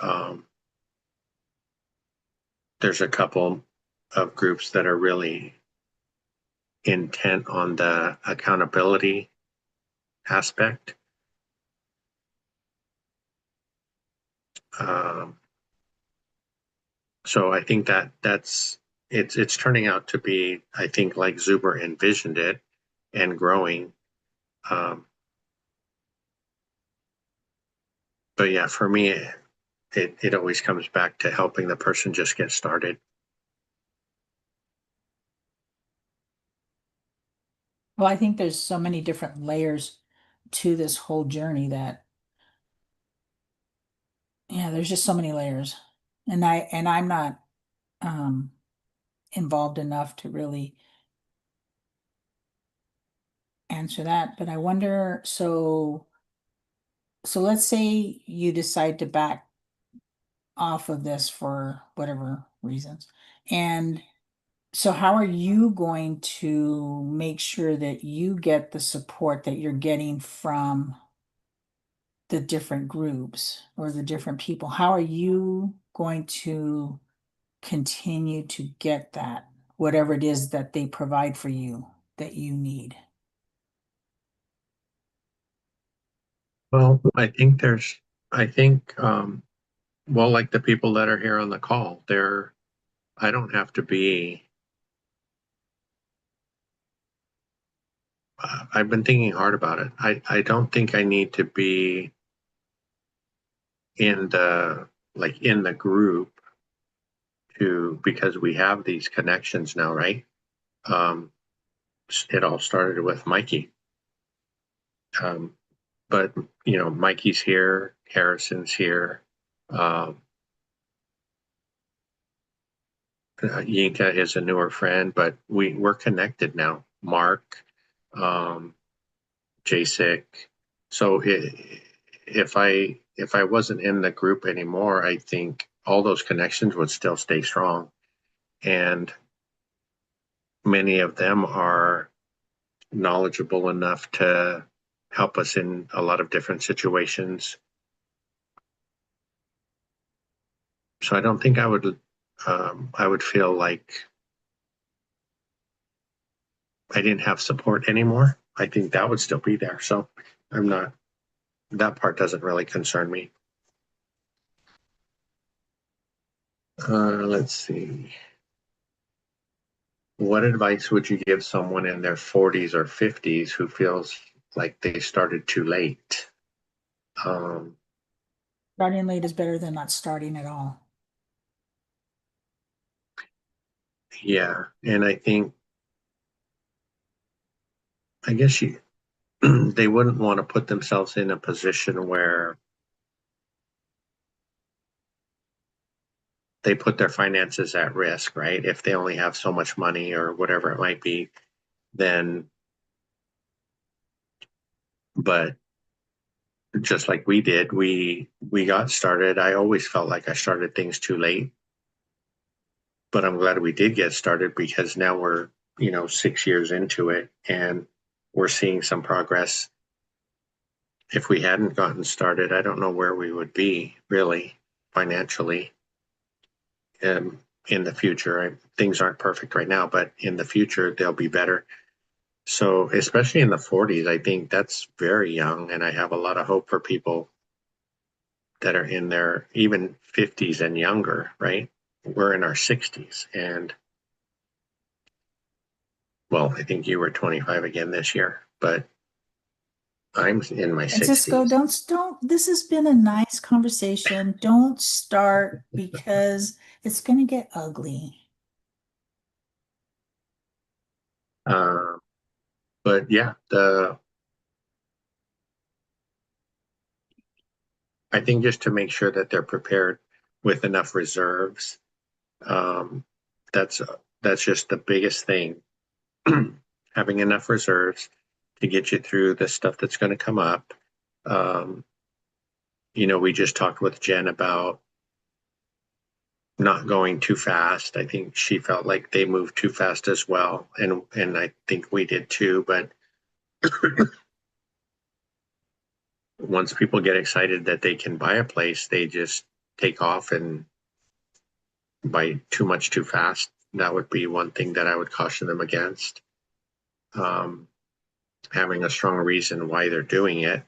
there's a couple of groups that are really intent on the accountability aspect. Um, so I think that's it's turning out to be, I think, like Zuber envisioned it and growing. Um, but yeah, for me, it always comes back to helping the person just get started. Well, I think there's so many different layers to this whole journey that, yeah, there's just so many layers. And I'm not um involved enough to really answer that, but I wonder, so let's say you decide to back off of this for whatever reasons. And so how are you going to make sure that you get the support that you're getting from the different groups or the different people? How are you going to continue to get that, whatever it is that they provide for you that you need? Well, I think, well, like the people that are here on the call, I don't have to be, I've been thinking hard about it. I don't think I need to be in the group because we have these connections now, right? Um, it all started with Mikey. Um, but Mikey's here, Harrison's here, um, Yinka is a newer friend, but we're connected now. Mark, um, Jacek. So if I wasn't in the group anymore, I think all those connections would still stay strong, and many of them are knowledgeable enough to help us in a lot of different situations. So I don't think I would feel like I didn't have support anymore. I think that would still be there. So I'm not that part doesn't really concern me. Let's see. What advice would you give someone in their 40s or 50s who feels like they started too late? Um, Starting late is better than not starting at all. yeah, and I guess they wouldn't want to put themselves in a position where they put their finances at risk, right? If they only have so much money or whatever it might be, then, but just like we did, we got started. I always felt like I started things too late. but I'm glad we did get started because now we're, 6 years into it and we're seeing some progress. If we hadn't gotten started, I don't know where we would be really financially. In the future. Things aren't perfect right now, but in the future they'll be better. So, especially in the 40s, I think that's very young, and I have a lot of hope for people that are in their even 50s and younger, right? We're in our 60s, and well, I think you were 25 again this year, but I'm in my Francisco, 60s. don't, this has been a nice conversation. Don't start because it's going to get ugly. Uh, but yeah, the I think just to make sure that they're prepared with enough reserves. Um, that's that's just the biggest thing. Having enough reserves to get you through the stuff that's going to come up. Um, we just talked with Jen about not going too fast. I think she felt like they moved too fast as well, and I think we did too. But once people get excited that they can buy a place, they just take off and buy too much too fast. That would be one thing that I would caution them against. Um, Having a strong reason why they're doing it.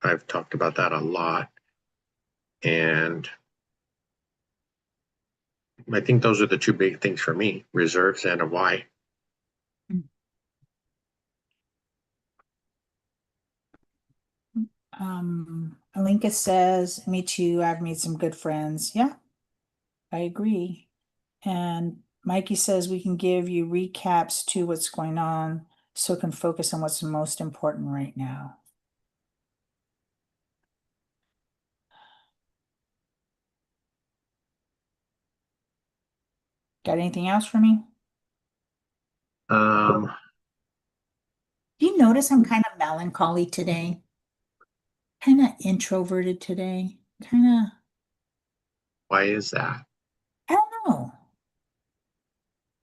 I've talked about that a lot. And I think those are the two big things for me, reserves and a why. Alinka says, me too. I've made some good friends. Yeah, I agree. And Mikey says we can give you recaps to what's going on so it can focus on what's most important right now. Got anything else for me? Um, Do you notice I'm kind of melancholy today? Kind of introverted today? Kind of, why is that? I don't know.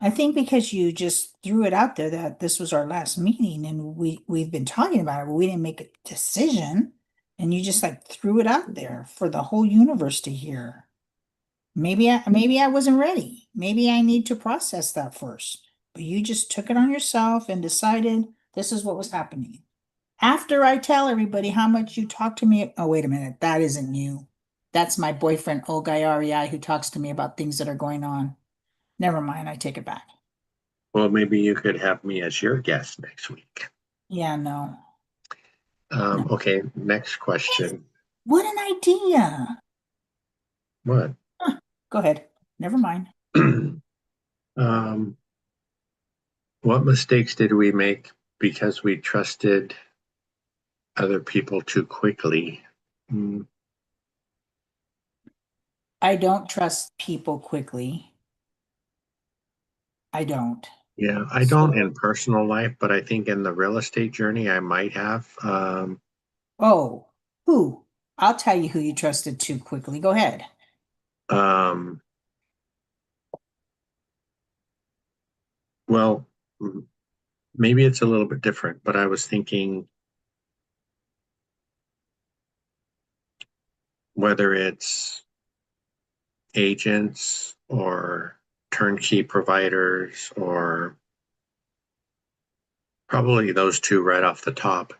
I think because you just threw it out there that this was our last meeting and we've been talking about it, but we didn't make a decision. And you just like threw it out there for the whole universe to hear. Maybe I wasn't ready. Maybe I need to process that first. But you just took it on yourself and decided this is what was happening. After I tell everybody how much you talk to me, oh, wait a minute, that isn't you. That's my boyfriend, Olgayari, who talks to me about things that are going on. Never mind, I take it back. Well, maybe you could have me as your guest next week. Yeah, no, no. Okay, next question. What an idea. What? Huh, go ahead. Never mind. um, what mistakes did we make because we trusted other people too quickly? Mm, I don't trust people quickly. I don't. yeah, I don't in So, personal life, but I think in the real estate journey, I might have. oh, who? I'll tell you who you trusted too quickly. Go ahead. Um, well, maybe it's a little bit different, but I was thinking whether it's agents or turnkey providers or probably those two right off the top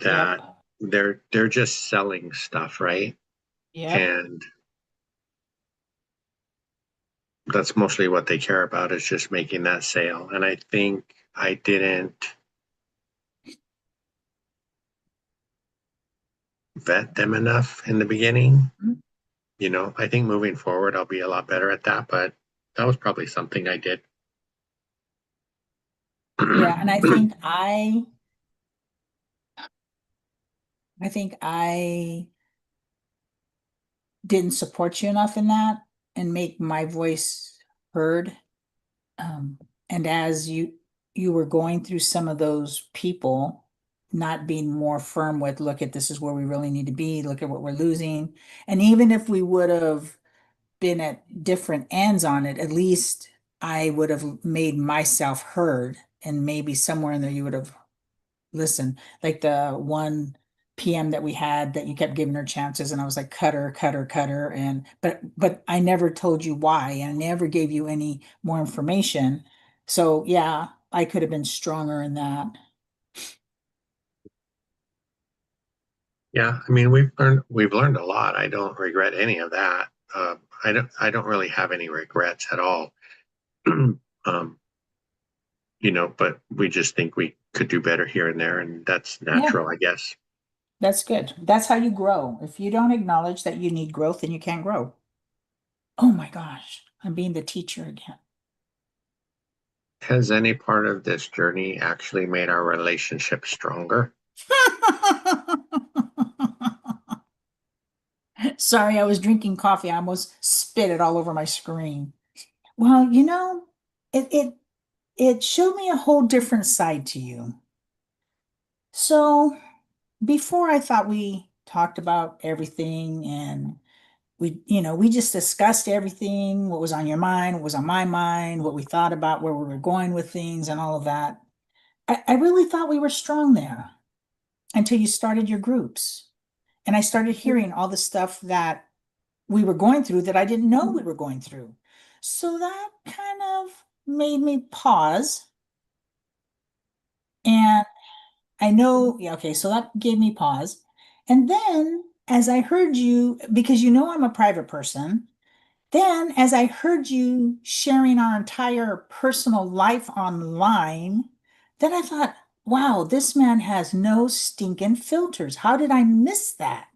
Yep. that they're just selling stuff, right? Yep. And that's mostly what they care about is just making that sale. And I think I didn't vet them enough in the beginning. I think moving forward I'll be a lot better at that, but that was probably something I did. Yeah, and I think I didn't support you enough in that and make my voice heard. Um, and as you were going through some of those people, not being more firm with, look at this is where we really need to be, look at what we're losing. And even if we would have been at different ends on it, at least I would have made myself heard. And maybe somewhere in there you would have listened. Like the one PM that we had that you kept giving her chances, and I was like, cut her, cut her, cut her. And but I never told you why, and I never gave you any more information. So yeah, I could have been stronger in that. Yeah, I mean, we've learned a lot. I don't regret any of that. I don't really have any regrets at all. um, but we just think we could do better here and there, and that's Yeah, natural, I guess. that's good. That's how you grow. If you don't acknowledge that you need growth, then you can't grow. Oh my gosh, I'm being the teacher again. Has any part of this journey actually made our relationship stronger? Sorry, I was drinking coffee. I almost spit it all over my screen. Well, it showed me a whole different side to you. So before I thought we talked about everything and we just discussed everything, what was on your mind, what was on my mind, what we thought about where we were going with things and all of that. I really thought we were strong there until you started your groups. And I started hearing all the stuff that we were going through that I didn't know we were going through. So that kind of made me pause. And I know, yeah, okay, so that gave me pause. And then as I heard you, because I'm a private person, then as I heard you sharing our entire personal life online, then I thought, wow, this man has no stinking filters. How did I miss that?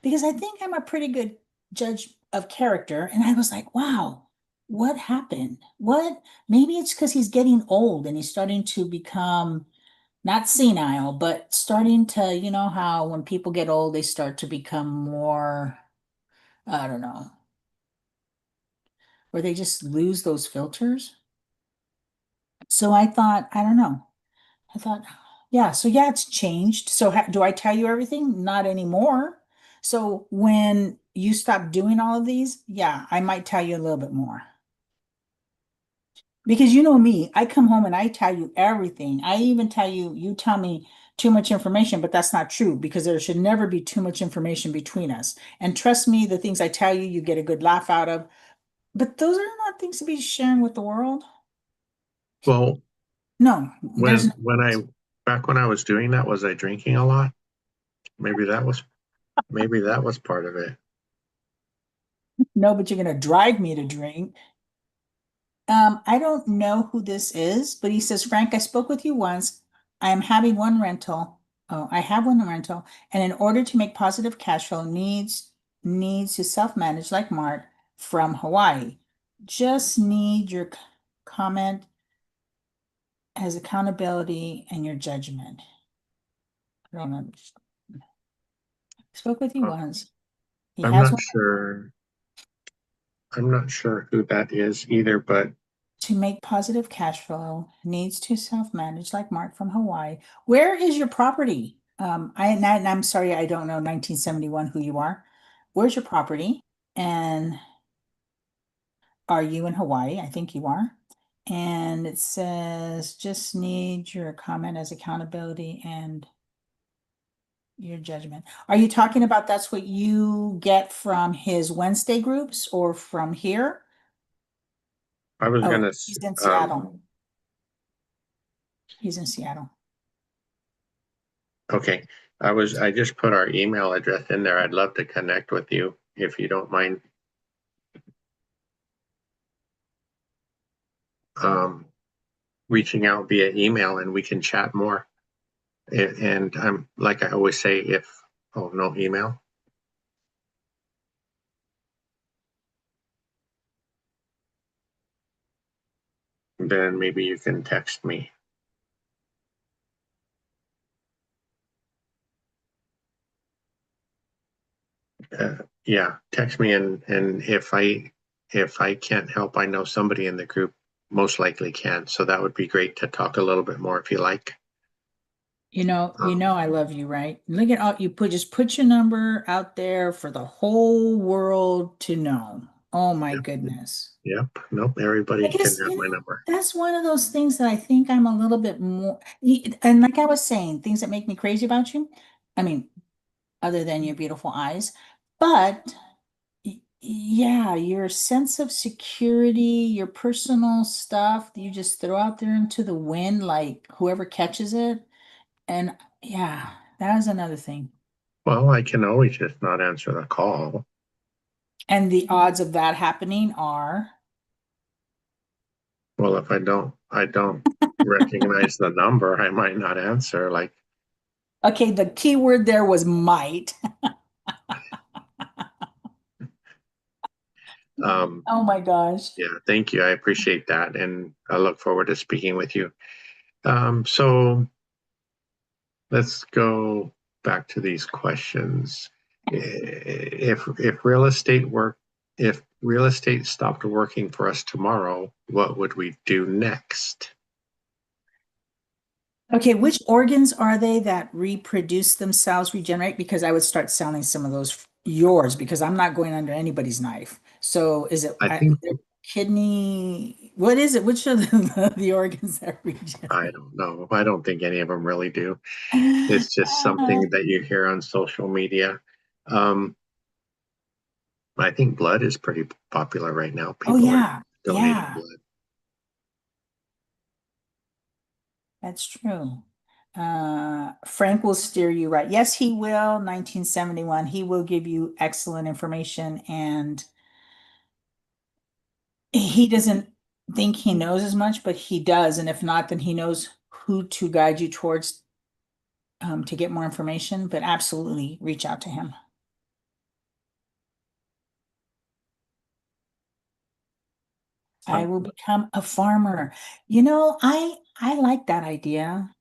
Because I think I'm a pretty good judge of character. And I was like, wow, what happened? What? Maybe it's because he's getting old and he's starting to become not senile, but starting to, how when people get old, they start to become more, I don't know, where they just lose those filters. So I thought, I don't know. I thought, yeah, so yeah, it's changed. So do I tell you everything? Not anymore. So when you stop doing all of these, yeah, I might tell you a little bit more. Because you know me, I come home and I tell you everything. I even tell you, you tell me too much information, but that's not true because there should never be too much information between us. And trust me, the things I tell you, you get a good laugh out of. But those are not things to be sharing with the world. Well, No, there's when when I back when I was doing that, was I drinking a lot? Maybe that was maybe that was part of it. no, but you're going to drive me to drink. I don't know who this is, but he says, Frank, I spoke with you once. I am having one rental. Oh, I have one rental, and in order to make positive cash flow, needs to self-manage like Mart from Hawaii. Just need your comment as accountability and your judgment. I don't know. Spoke with you Uh, once. He I'm has not one sure. I'm not sure who that is either, but to make positive cash flow, needs to self-manage like Mark from Hawaii. Where is your property? And I'm sorry, I don't know 1971 who you are. Where's your property? And are you in Hawaii? I think you are. And it says, just need your comment as accountability and your judgment. Are you talking about that's what you get from his Wednesday groups or from here? I was Oh, gonna. he's in Seattle. He's in Seattle. Okay, I just put our email address in there. I'd love to connect with you if you don't mind. Um, Reaching out via email and we can chat more. And I'm like I always say, if oh no email, then maybe you can text me. Yeah, text me and if I can't help, I know somebody in the group most likely can. So that would be great to talk a little bit more if you like. I love you, right? Look at all you put, just put your number out there for the whole world to know. Oh my Yep. goodness. Yep. Nope. I Everybody can guess, have my number. that's one of those things that I think I'm a little bit more, and like I was saying, things that make me crazy about you. I mean, other than your beautiful eyes, but yeah, your sense of security, your personal stuff, you just throw out there into the wind, like whoever catches it. And yeah, that is another thing. Well, I can always just not answer the call. And the odds of that happening are, Well, if I don't recognize the number, I might not answer. Like, okay, the key word there was might. um, Oh my gosh. yeah, thank you. I appreciate that. And I look forward to speaking with you. So let's go back to these questions. If real estate work, if real estate stopped working for us tomorrow, what would we do next? Okay, which organs are they that reproduce themselves, regenerate? Because I would start selling some of those yours because I'm not going under anybody's knife. So is it I think kidney? What is it? Which are the organs that I regenerate? don't know. I don't think any of them really do. It's just something that you hear on social media. Um, I think blood is pretty popular right now. Oh People are yeah, donating yeah, blood. that's true. Frank will steer you right. Yes, he will. 1971. He will give you excellent information, and he doesn't think he knows as much, but he does. And if not, then he knows who to guide you towards to get more information. But absolutely reach out to him. I Um, will become a farmer. I like that idea,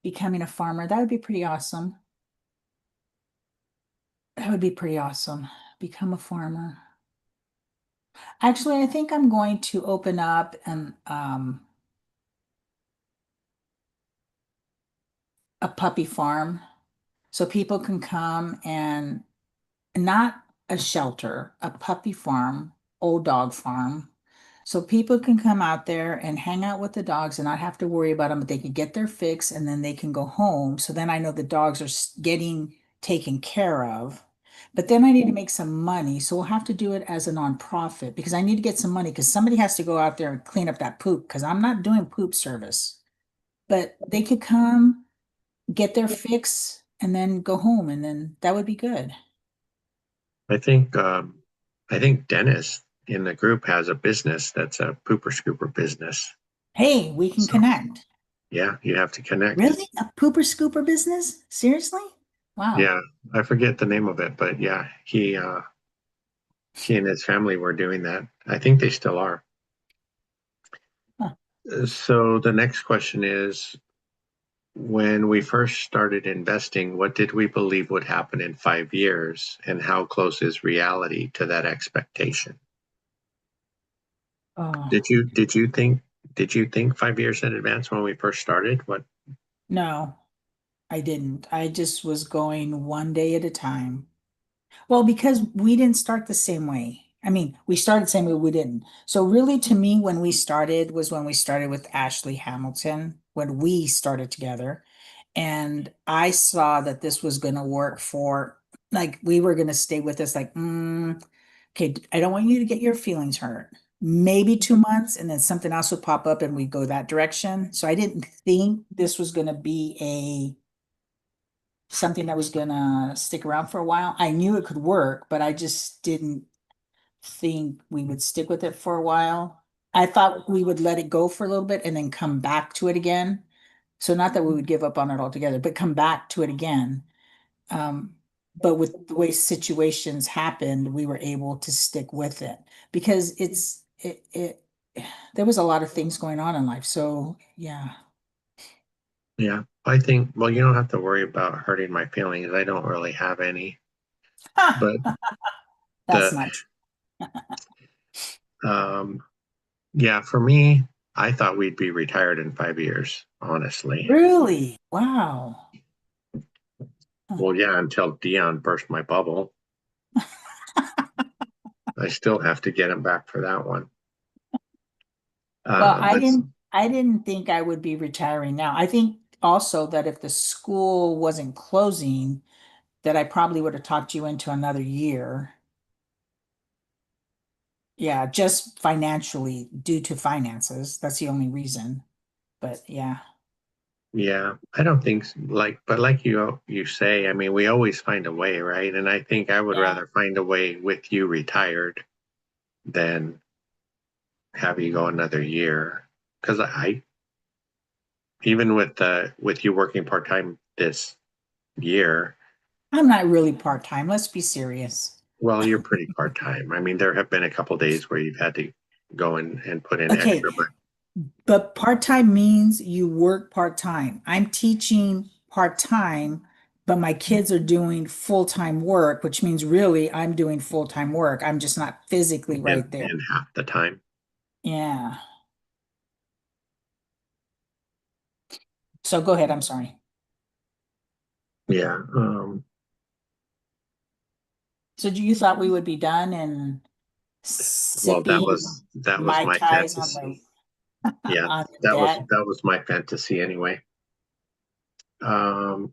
becoming a farmer. That would be pretty awesome. That would be pretty awesome. Become a farmer. Actually, I think I'm going to open up a puppy farm so people can come and not a shelter, a puppy farm, old dog farm. So people can come out there and hang out with the dogs and not have to worry about them, but they can get their fix and then they can go home. So then I know the dogs are getting taken care of. But then I need to make some money. So we'll have to do it as a nonprofit because I need to get some money because somebody has to go out there and clean up that poop because I'm not doing poop service. But they could come, get their fix, and then go home, and then that would be good. I think I think Dennis in the group has a business that's a pooper scooper business. Hey, we can So connect. yeah, you have to connect. Really? A pooper scooper business? Seriously? Wow. Yeah, I forget the name of it, but yeah, he and his family were doing that. I think they still are. Huh. So the next question is, when we first started investing, what did we believe would happen in 5 years, and how close is reality to that expectation? Oh, Did you think 5 years in advance when we first started? What no, I didn't. I just was going one day at a time. Well, because we didn't start the same way. I mean, we started the same way, we didn't. So really, to me, when we started was when we started with Ashley Hamilton, when we started together. And I saw that this was going to work for, like, we were going to stay with this, like, okay, I don't want you to get your feelings hurt. Maybe 2 months, and then something else would pop up and we go that direction. So I didn't think this was going to be something that was going to stick around for a while. I knew it could work, but I just didn't think we would stick with it for a while. I thought we would let it go for a little bit and then come back to it again. So not that we would give up on it altogether, but come back to it again. Um, but with the way situations happened, we were able to stick with it because there was a lot of things going on in life. So yeah. Yeah, I think, well, you don't have to worry about hurting my feelings. I don't really have any. But That's the not true. um yeah, for me, I thought we'd be retired in 5 years, honestly. Really? Wow. Huh. Well, yeah, until Dion burst my bubble. I still have to get him back for that one. Well, But I didn't think I would be retiring now. I think also that if the school wasn't closing, that I probably would have talked you into another year. Yeah, just financially due to finances. That's the only reason. But yeah. yeah, I don't think but like you say, I mean, we always find a way, right? And I think I would Yeah. rather find a way with you retired than have you go another year. Because I even with you working part time this year, I'm not really part-time. Let's be serious. well, you're pretty part time. I mean, there have been a couple days where you've had to go in and put in Okay, extra, but but part-time means you work part-time. I'm teaching part-time, but my kids are doing full-time work, which means really I'm doing full-time work. I'm just not physically right there. in half the time. Yeah. So go ahead. I'm sorry. Yeah. So you thought we would be done and Well, sipping that was Mai my Tais on fantasy. the Yeah, on the deck? that was my fantasy anyway. Um,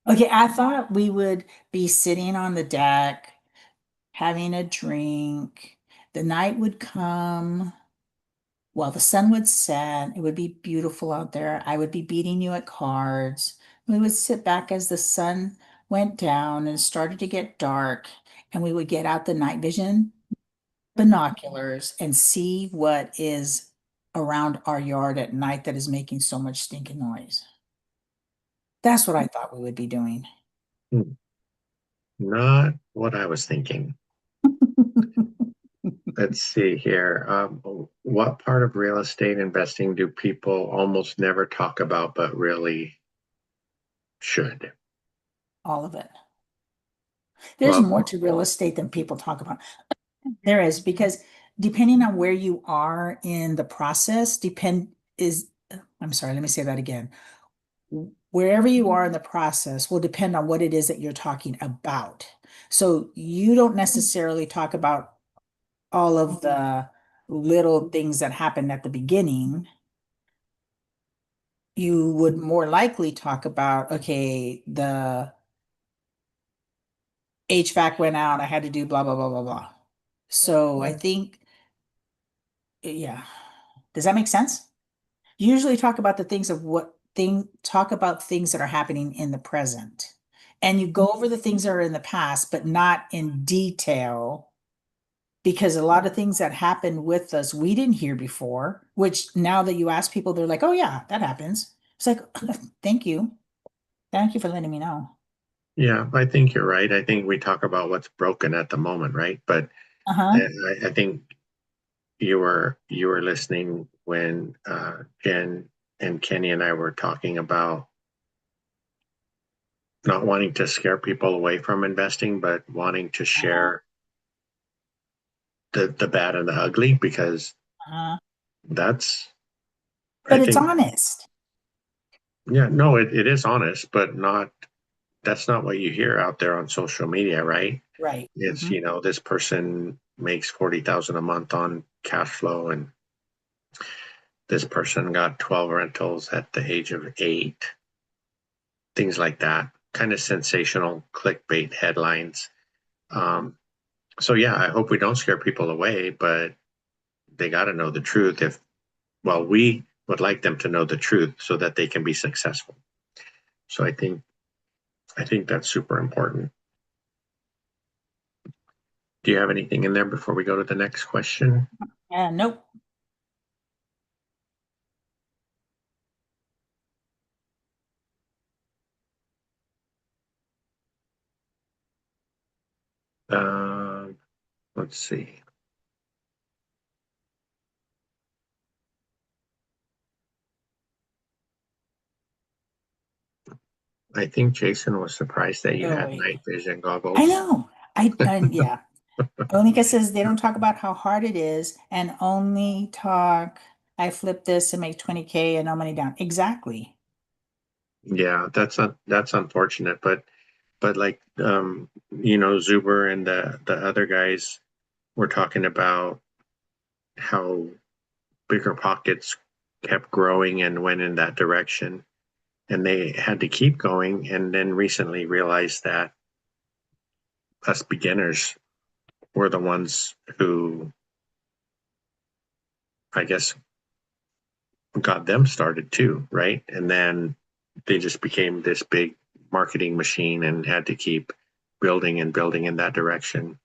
Okay, I thought we would be sitting on the deck, having a drink. The night would come. Well, the sun would set. It would be beautiful out there. I would be beating you at cards. We would sit back as the sun went down and started to get dark, and we would get out the night vision binoculars and see what is around our yard at night that is making so much stinking noise. That's what I thought we would be doing. Not what I was thinking. Let's see here. What part of real estate investing do people almost never talk about, but really should? All of it. There's Well, more to real estate than people talk about. There is because depending on where you are in the process, I'm sorry, let me say that again. Wherever you are in the process will depend on what it is that you're talking about. So you don't necessarily talk about all of the little things that happened at the beginning. You would more likely talk about, okay, the HVAC went out, I had to do blah, blah, blah, blah, blah. So I think, yeah. Does that make sense? You usually talk about the things of what thing, talk about things that are happening in the present. And you go over the things that are in the past, but not in detail, because a lot of things that happened with us we didn't hear before, which now that you ask people, they're like, oh yeah, that happens. It's like, thank you. Thank you for letting me know. yeah, I think you're right. I think we talk about what's broken at the moment, right? But Uh-huh. I think you were listening when Jen and Kenny and I were talking about not wanting to scare people away from investing, but wanting to Uh-huh. share the bad and the ugly because Uh-huh. that's I But it's think honest. yeah, no, it is honest, but not that's not what you hear out there on social media, right? Right. It's, Hmm. this person makes 40,000 a month on cash flow and this person got 12 rentals at the age of 8, things like that. Kind of sensational clickbait headlines. Um, so yeah, I hope we don't scare people away, but they got to know the truth if well, we would like them to know the truth so that they can be successful. So I think that's super important. Do you have anything in there before we go to the next question? Yeah, nope. Um, let's see. I think Jason was surprised that you Oh had wait. night vision I goggles. know. Yeah. Onika says they don't talk about how hard it is and only talk, I flip this and make 20K and no money down. Exactly. Yeah, that's unfortunate, but like Zuber and the other guys were talking about how bigger pockets kept growing and went in that direction, and they had to keep going, and then recently realized that us beginners were the ones who, I guess, got them started too, right? And then they just became this big marketing machine and had to keep building and building in that direction.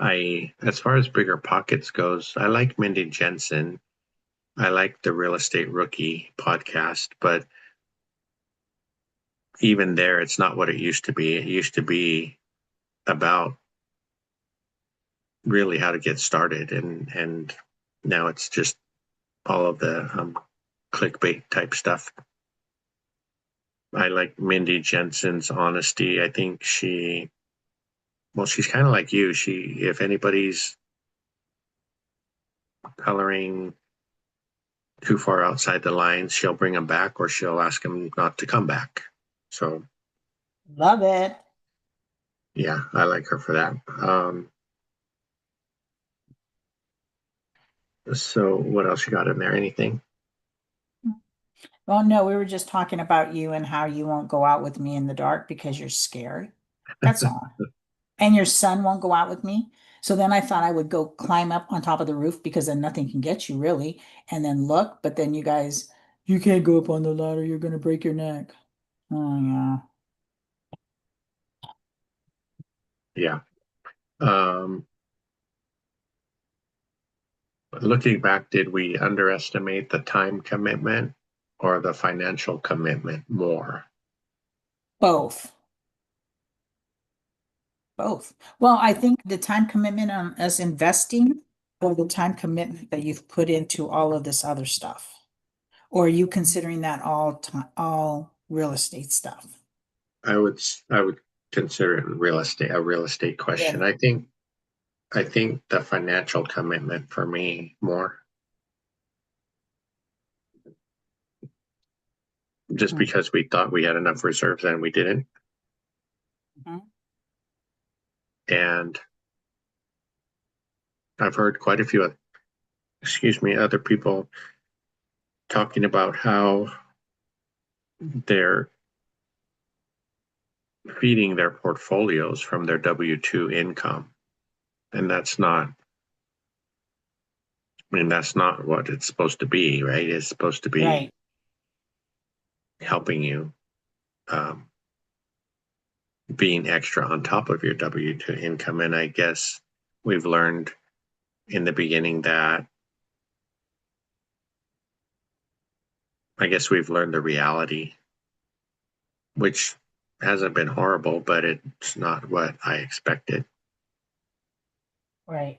As far as bigger pockets goes, I like Mindy Jensen. I like the Real Estate Rookie podcast, but even there, it's not what it used to be. It used to be about really how to get started, and now it's just all of the clickbait type stuff. I like Mindy Jensen's honesty. I think she's kind of like you. If anybody's coloring too far outside the lines, she'll bring them back or she'll ask them not to come back. So, Love it. yeah, I like her for that. So what else you got in there? Anything? Well, no, we were just talking about you and how you won't go out with me in the dark because you're scared. That's all. And your son won't go out with me. So then I thought I would go climb up on top of the roof because then nothing can get you really. And then look, but then you guys, you can't go up on the ladder. You're going to break your neck. Oh, yeah. Yeah. Um, Looking back, did we underestimate the time commitment or the financial commitment more? Both. Both. Well, I think the time commitment on us investing or the time commitment that you've put into all of this other stuff. Or are you considering that all time, all real estate stuff? I would consider it a real estate question. Really? I think the financial commitment for me more, just Mhm. because we thought we had enough reserves and we didn't. Mhm. And I've heard quite a few, excuse me, other people talking about how they're feeding their portfolios from their W-2 income. And that's not what it's supposed to be, right? It's supposed to be Right. helping you, um, being extra on top of your W-2 income. And I guess we've learned in the beginning that I guess we've learned the reality, which hasn't been horrible, but it's not what I expected. Right.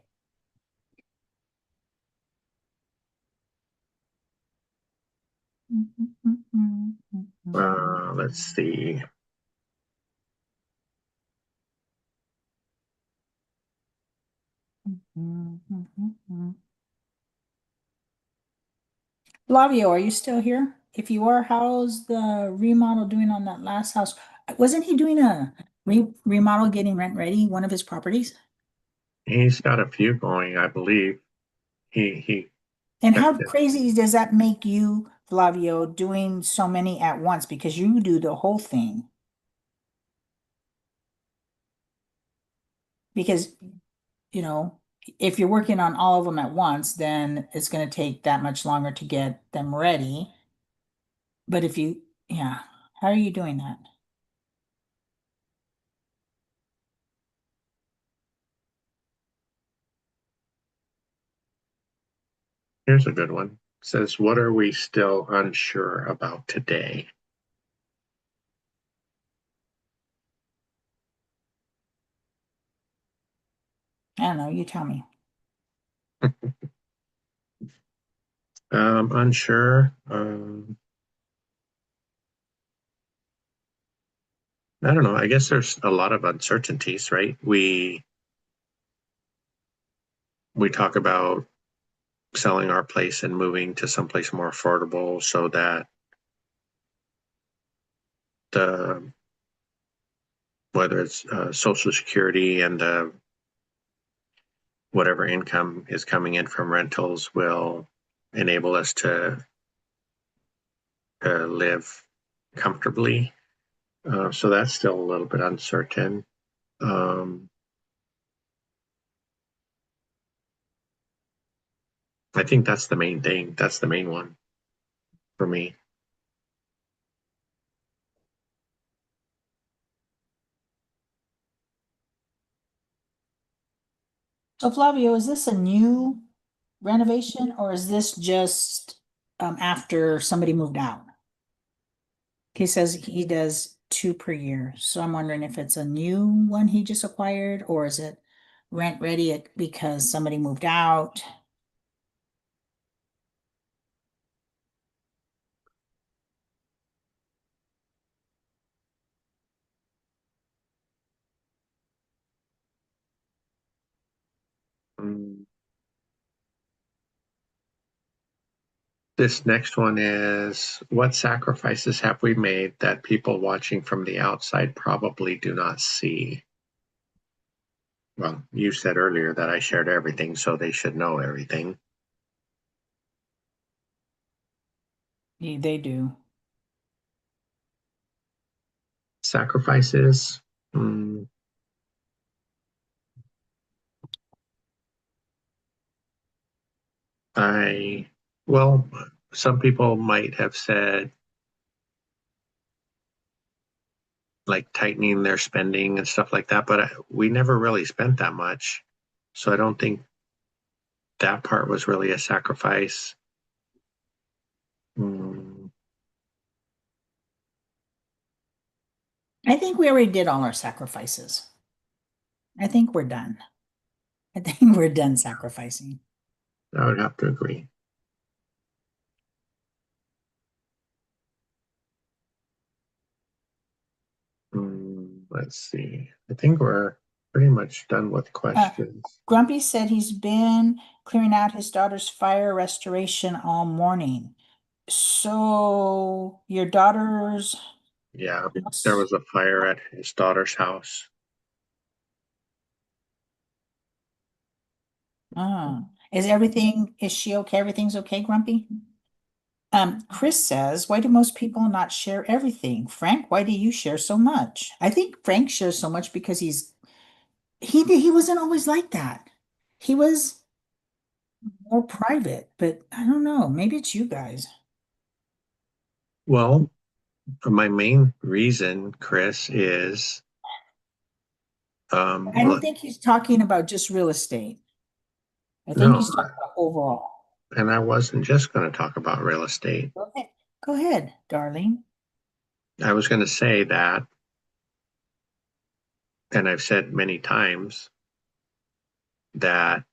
Let's see. Flavio, are you still here? If you are, how's the remodel doing on that last house? Wasn't he doing a remodel getting rent ready, one of his properties? He's got a few going, I believe. He And kept how it. crazy does that make you, Flavio, doing so many at once? Because you do the whole thing. Because, you know, if you're working on all of them at once, then it's going to take that much longer to get them ready. But if you, yeah, how are you doing that? Here's a good one. It says, what are we still unsure about today? I don't know, you tell me. Unsure. I don't know. I guess there's a lot of uncertainties, right? We talk about selling our place and moving to someplace more affordable so that the whether it's Social Security and the whatever income is coming in from rentals will enable us to live comfortably. So that's still a little bit uncertain. Um, I think that's the main thing. That's the main one for me. So Flavio, is this a new renovation or is this just after somebody moved out? He says he does two per year. So I'm wondering if it's a new one he just acquired or is it rent ready because somebody moved out? Mm. This next one is, what sacrifices have we made that people watching from the outside probably do not see? Well, you said earlier that I shared everything, so they should know everything. They do. Sacrifices. Mm, I, well, some people might have said like tightening their spending and stuff like that, but we never really spent that much. So I don't think that part was really a sacrifice. Mm, I think we already did all our sacrifices. I think we're done. I think we're done sacrificing. I would have to agree. Let's see. I think we're pretty much done with Uh, questions. Grumpy said he's been clearing out his daughter's fire restoration all morning. So your daughter's Yeah, there house, was a fire at his daughter's house. is everything, is she okay? Everything's okay, Grumpy? Chris says, why do most people not share everything? Frank, why do you share so much? I think Frank shares so much because he wasn't always like that. He was more private, but I don't know. Maybe it's you guys. Well, my main reason, Chris, is I don't look, think he's talking about just real estate. I think no, he's talking about overall. and I wasn't just going to talk about real estate. Go ahead. Go ahead, darling. I was going to say that, and I've said many times that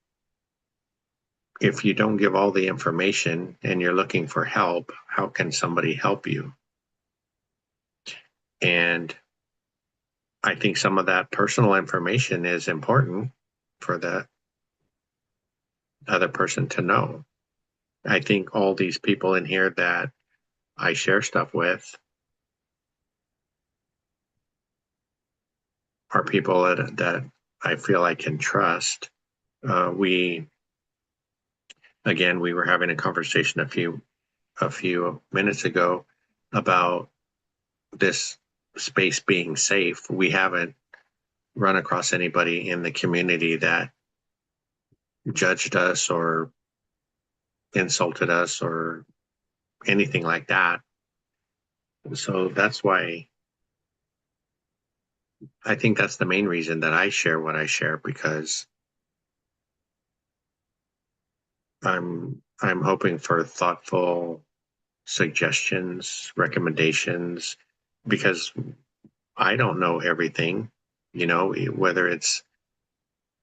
if you don't give all the information and you're looking for help, how can somebody help you? And I think some of that personal information is important for the other person to know. I think all these people in here that I share stuff with are people that I feel I can trust. We again, we were having a conversation a few minutes ago about this space being safe. We haven't run across anybody in the community that judged us or insulted us or anything like that. So that's why I think that's the main reason that I share what I share, because I'm hoping for thoughtful suggestions, recommendations, because I don't know everything, whether it's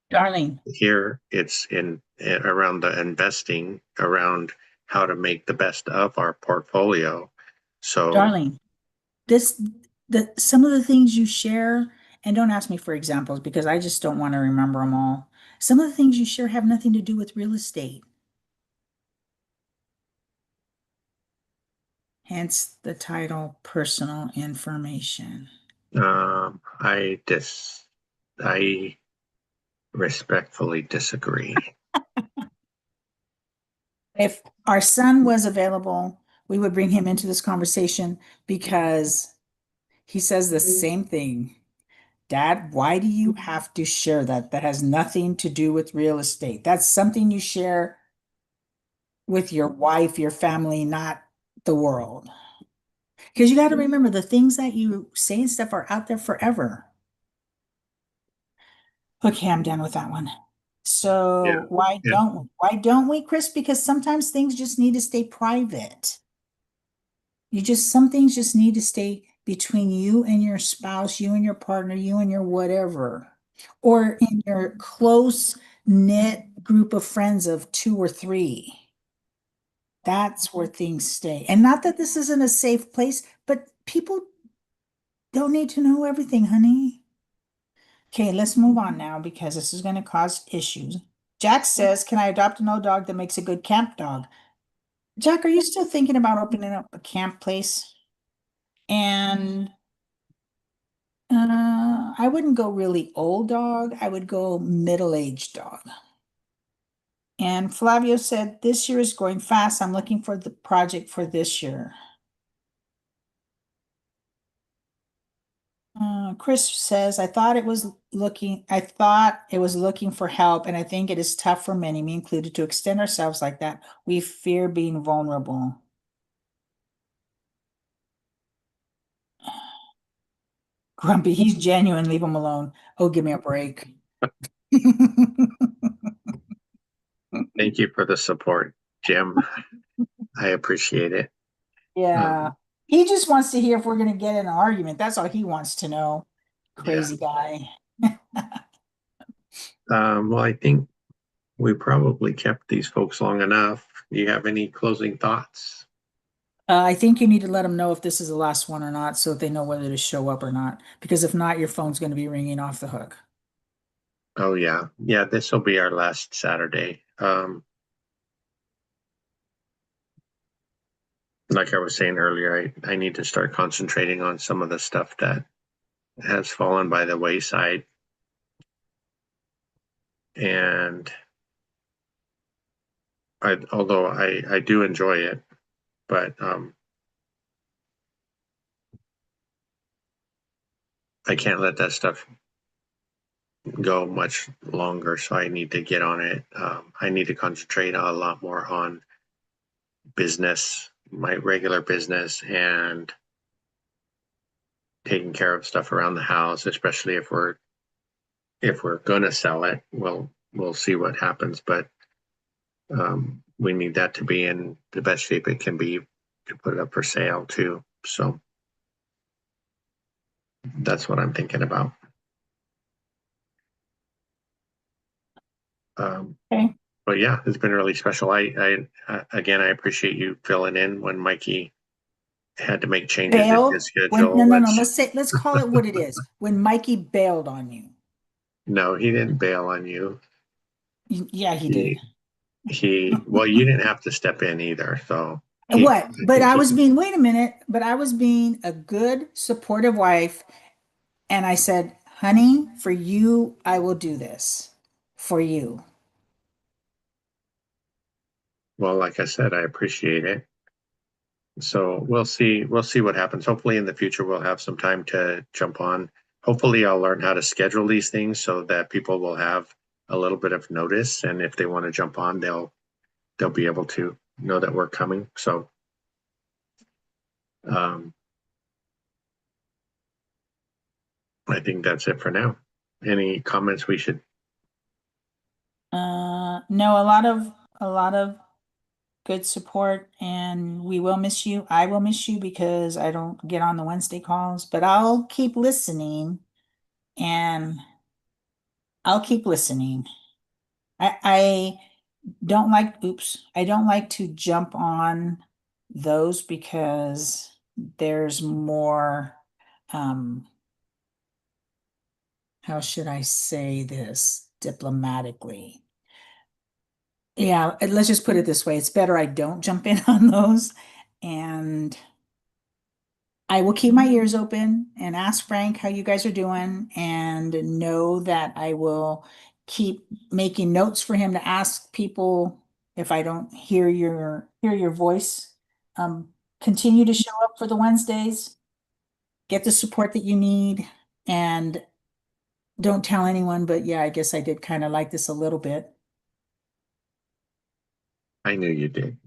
Darling, here, it's in around the investing, around how to make the best of our portfolio. So, darling, this some of the things you share, and don't ask me for examples because I just don't want to remember them all. Some of the things you share have nothing to do with real estate, hence the title personal information. I respectfully disagree. If our son was available, we would bring him into this conversation because he says the same thing. Dad, why do you have to share that? That has nothing to do with real estate. That's something you share with your wife, your family, not the world. Because you got to remember the things that you say and stuff are out there forever. Okay, I'm done with that one. Yeah. So Yeah. why don't we, Chris? Because sometimes things just need to stay private. Some things just need to stay between you and your spouse, you and your partner, you and your whatever, or in your close knit group of friends of two or three. That's where things stay. And not that this isn't a safe place, but people don't need to know everything, honey. Okay, let's move on now because this is going to cause issues. Jack says, can I adopt an old dog that makes a good camp dog? Jack, are you still thinking about opening up a camp place? And I wouldn't go really old dog. I would go middle-aged dog. And Flavio said, this year is going fast. I'm looking for the project for this year. Chris says, I thought it was looking for help, and I think it is tough for many, me included, to extend ourselves like that. We fear being vulnerable. Grumpy, he's genuine. Leave him alone. Oh, give me a break. Thank you for the support, Jim. I appreciate it. Yeah. Um, He just wants to hear if we're going to get in an argument. That's all he wants to know. yeah. Crazy guy. Well, I think we probably kept these folks long enough. Do you have any closing thoughts? I think you need to let them know if this is the last one or not, so that they know whether to show up or not. Because if not, your phone's going to be ringing off the hook. Oh yeah. Yeah, this will be our last Saturday. Like I was saying earlier, I need to start concentrating on some of the stuff that has fallen by the wayside. And although I do enjoy it, but I can't let that stuff go much longer. So I need to get on it. I need to concentrate a lot more on business, my regular business, and taking care of stuff around the house, especially if we're gonna sell it. We'll see what happens, but we need that to be in the best shape it can be to put it up for sale too. So that's what I'm thinking about. Um, Okay. but yeah, it's been really special. I again, I appreciate you filling in when Mikey had to make changes in his Bailed? When schedule, no, no, no. which Let's call it what it is. When Mikey bailed on you. no, he didn't bail on you. Yeah, he did. He well, you didn't have to step in either. So What? I think Wait a minute, but I was being a good, supportive wife. And I said, honey, for you, I will do this for you. well, like I said, I appreciate it. So we'll see what happens. Hopefully in the future we'll have some time to jump on. Hopefully I'll learn how to schedule these things so that people will have a little bit of notice, and if they want to jump on, they'll be able to know that we're coming. So um, I think that's it for now. Any comments we should? No, a lot of good support, and we will miss you. I will miss you because I don't get on the Wednesday calls, but I'll keep listening and I'll keep listening. I don't like, oops, I don't like to jump on those because there's more, um, how should I say this diplomatically? Yeah, let's just put it this way. It's better I don't jump in on those. And I will keep my ears open and ask Frank how you guys are doing and know that I will keep making notes for him to ask people if I don't hear your voice. Continue to show up for the Wednesdays, get the support that you need, and don't tell anyone, but yeah, I guess I did kind of like this a little bit. I knew you did.